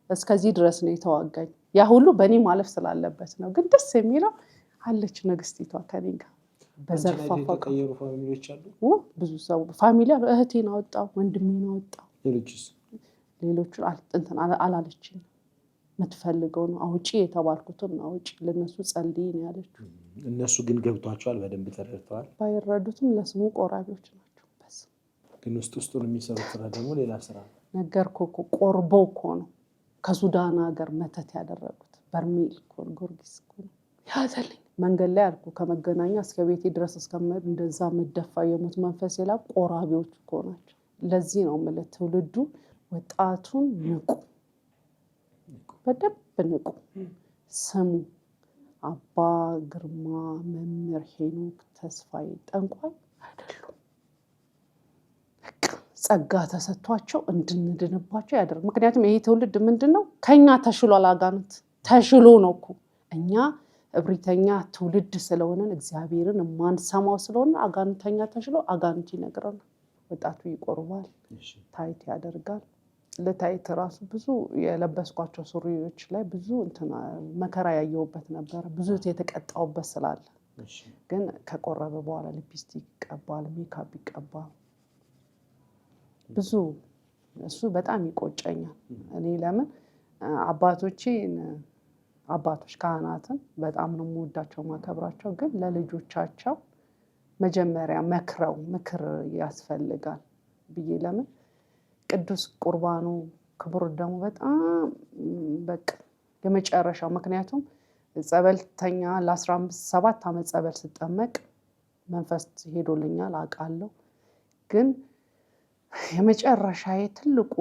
እስከዚህ ድረስ ነው የተዋጋኝ። ያ ሁሉ በእኔ ማለፍ ስላለበት ነው። ግን ደስ የሚለው አለች ንግስቲቷ ከኔ ጋር በዘርፋፋ ቀየሩ ፋሚሊዎች አሉ ብዙ ሰው ፋሚሊ እህቴን አወጣው ወንድሜን አወጣው ሌሎቹ አላለችኝ የምትፈልገው ነው አውጪ የተባልኩትን አውጪ ለነሱ ጸልይ ነው ያለችው እነሱ ግን ገብቷቸዋል በደንብ ተረድተዋል ባይረዱትም ለስሙ ቆራቢዎች ናቸው በስ ግን ውስጡን የሚሰሩት ስራ ደግሞ ሌላ ስራ ነገርኩ ቆርበው እኮ ነው ከሱዳን ሀገር መተት ያደረጉት በርሜል ጊዮርጊስ እኮ ያዘልኝ መንገድ ላይ አልኩ ከመገናኛ እስከ ቤቴ ድረስ እስከመድ እንደዛ መደፋ የሞት መንፈስ ይላል ቆራቢዎች እኮ ናቸው ለዚህ ነው ማለት ትውልዱ ወጣቱን ንቁ በደንብ ንቁ ስሙ አባ ግርማ መምህር ሄኖክ ተስፋዬ ጠንቋይ አይደሉም ጸጋ ተሰጥቷቸው እንድንድንባቸው ያደርግ ምክንያቱም ይሄ ትውልድ ምንድነው ከኛ ተሽሏል አጋንንት ተሽሎ ነው እኮ እኛ እብሪተኛ ትውልድ ስለሆነን እግዚአብሔርን ማንሰማው ስለሆነ አጋንንተኛ ተሽሎ አጋንንት ይነግራል ወጣቱ ይቆርባል ታይት ያደርጋል ለታይት ራሱ ብዙ የለበስኳቸው ሱሪዎች ላይ ብዙ መከራ ያየውበት ነበር ብዙ የተቀጣውበት ስላለ ግን ከቆረበ በኋላ ሊፕስቲክ ቀባል ሜካፕ ይቀባል ብዙ እሱ በጣም ይቆጨኛል እኔ ለምን አባቶች ካህናትን በጣም ነው የምወዳቸው ማከብራቸው ግን ለልጆቻቸው መጀመሪያ ምክር ያስፈልጋል ብዬ ለምን ቅዱስ ቁርባኑ ክቡር ደሙ በጣም በቃ የመጨረሻው ምክንያቱም ጸበልተኛ ለ17 ዓመት ጸበል ስጠመቅ መንፈስ ሄዶልኛል አቃለው ግን የመጨረሻዬ ትልቁ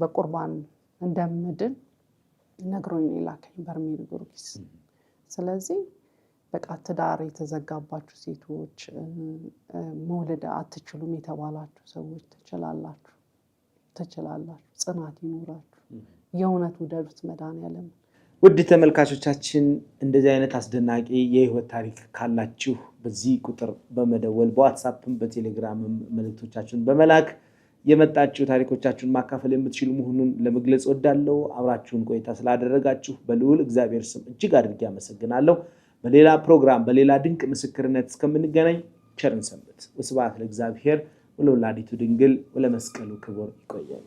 በቁርባን እንደምድን ነግሮኝ ላከኝ በርሜል ጊዮርጊስ ስለዚህ በቃ ትዳር የተዘጋባችሁ ሴቶች መውለድ አትችሉም የተባላችሁ ሰዎች ትችላላችሁ ጽናት ይኖራችሁ የእውነት ውደዱት መድኃኒዓለም ውድ ተመልካቾቻችን እንደዚህ አይነት አስደናቂ የህይወት ታሪክ ካላችሁ በዚህ ቁጥር በመደወል በዋትስአፕም በቴሌግራምም መልእክቶቻችሁን በመላክ የመጣችሁ ታሪኮቻችሁን ማካፈል የምትችሉ መሆኑን ለመግለጽ ወዳለው አብራችሁን ቆይታ ስላደረጋችሁ በልዑል እግዚአብሔር ስም እጅግ አድርጌ አመሰግናለሁ በሌላ ፕሮግራም በሌላ ድንቅ ምስክርነት እስከምንገናኝ ቸርን ሰንብት ወስብሐት ለእግዚአብሔር ወለወላዲቱ ድንግል ወለመስቀሉ ክቡር ይቆያል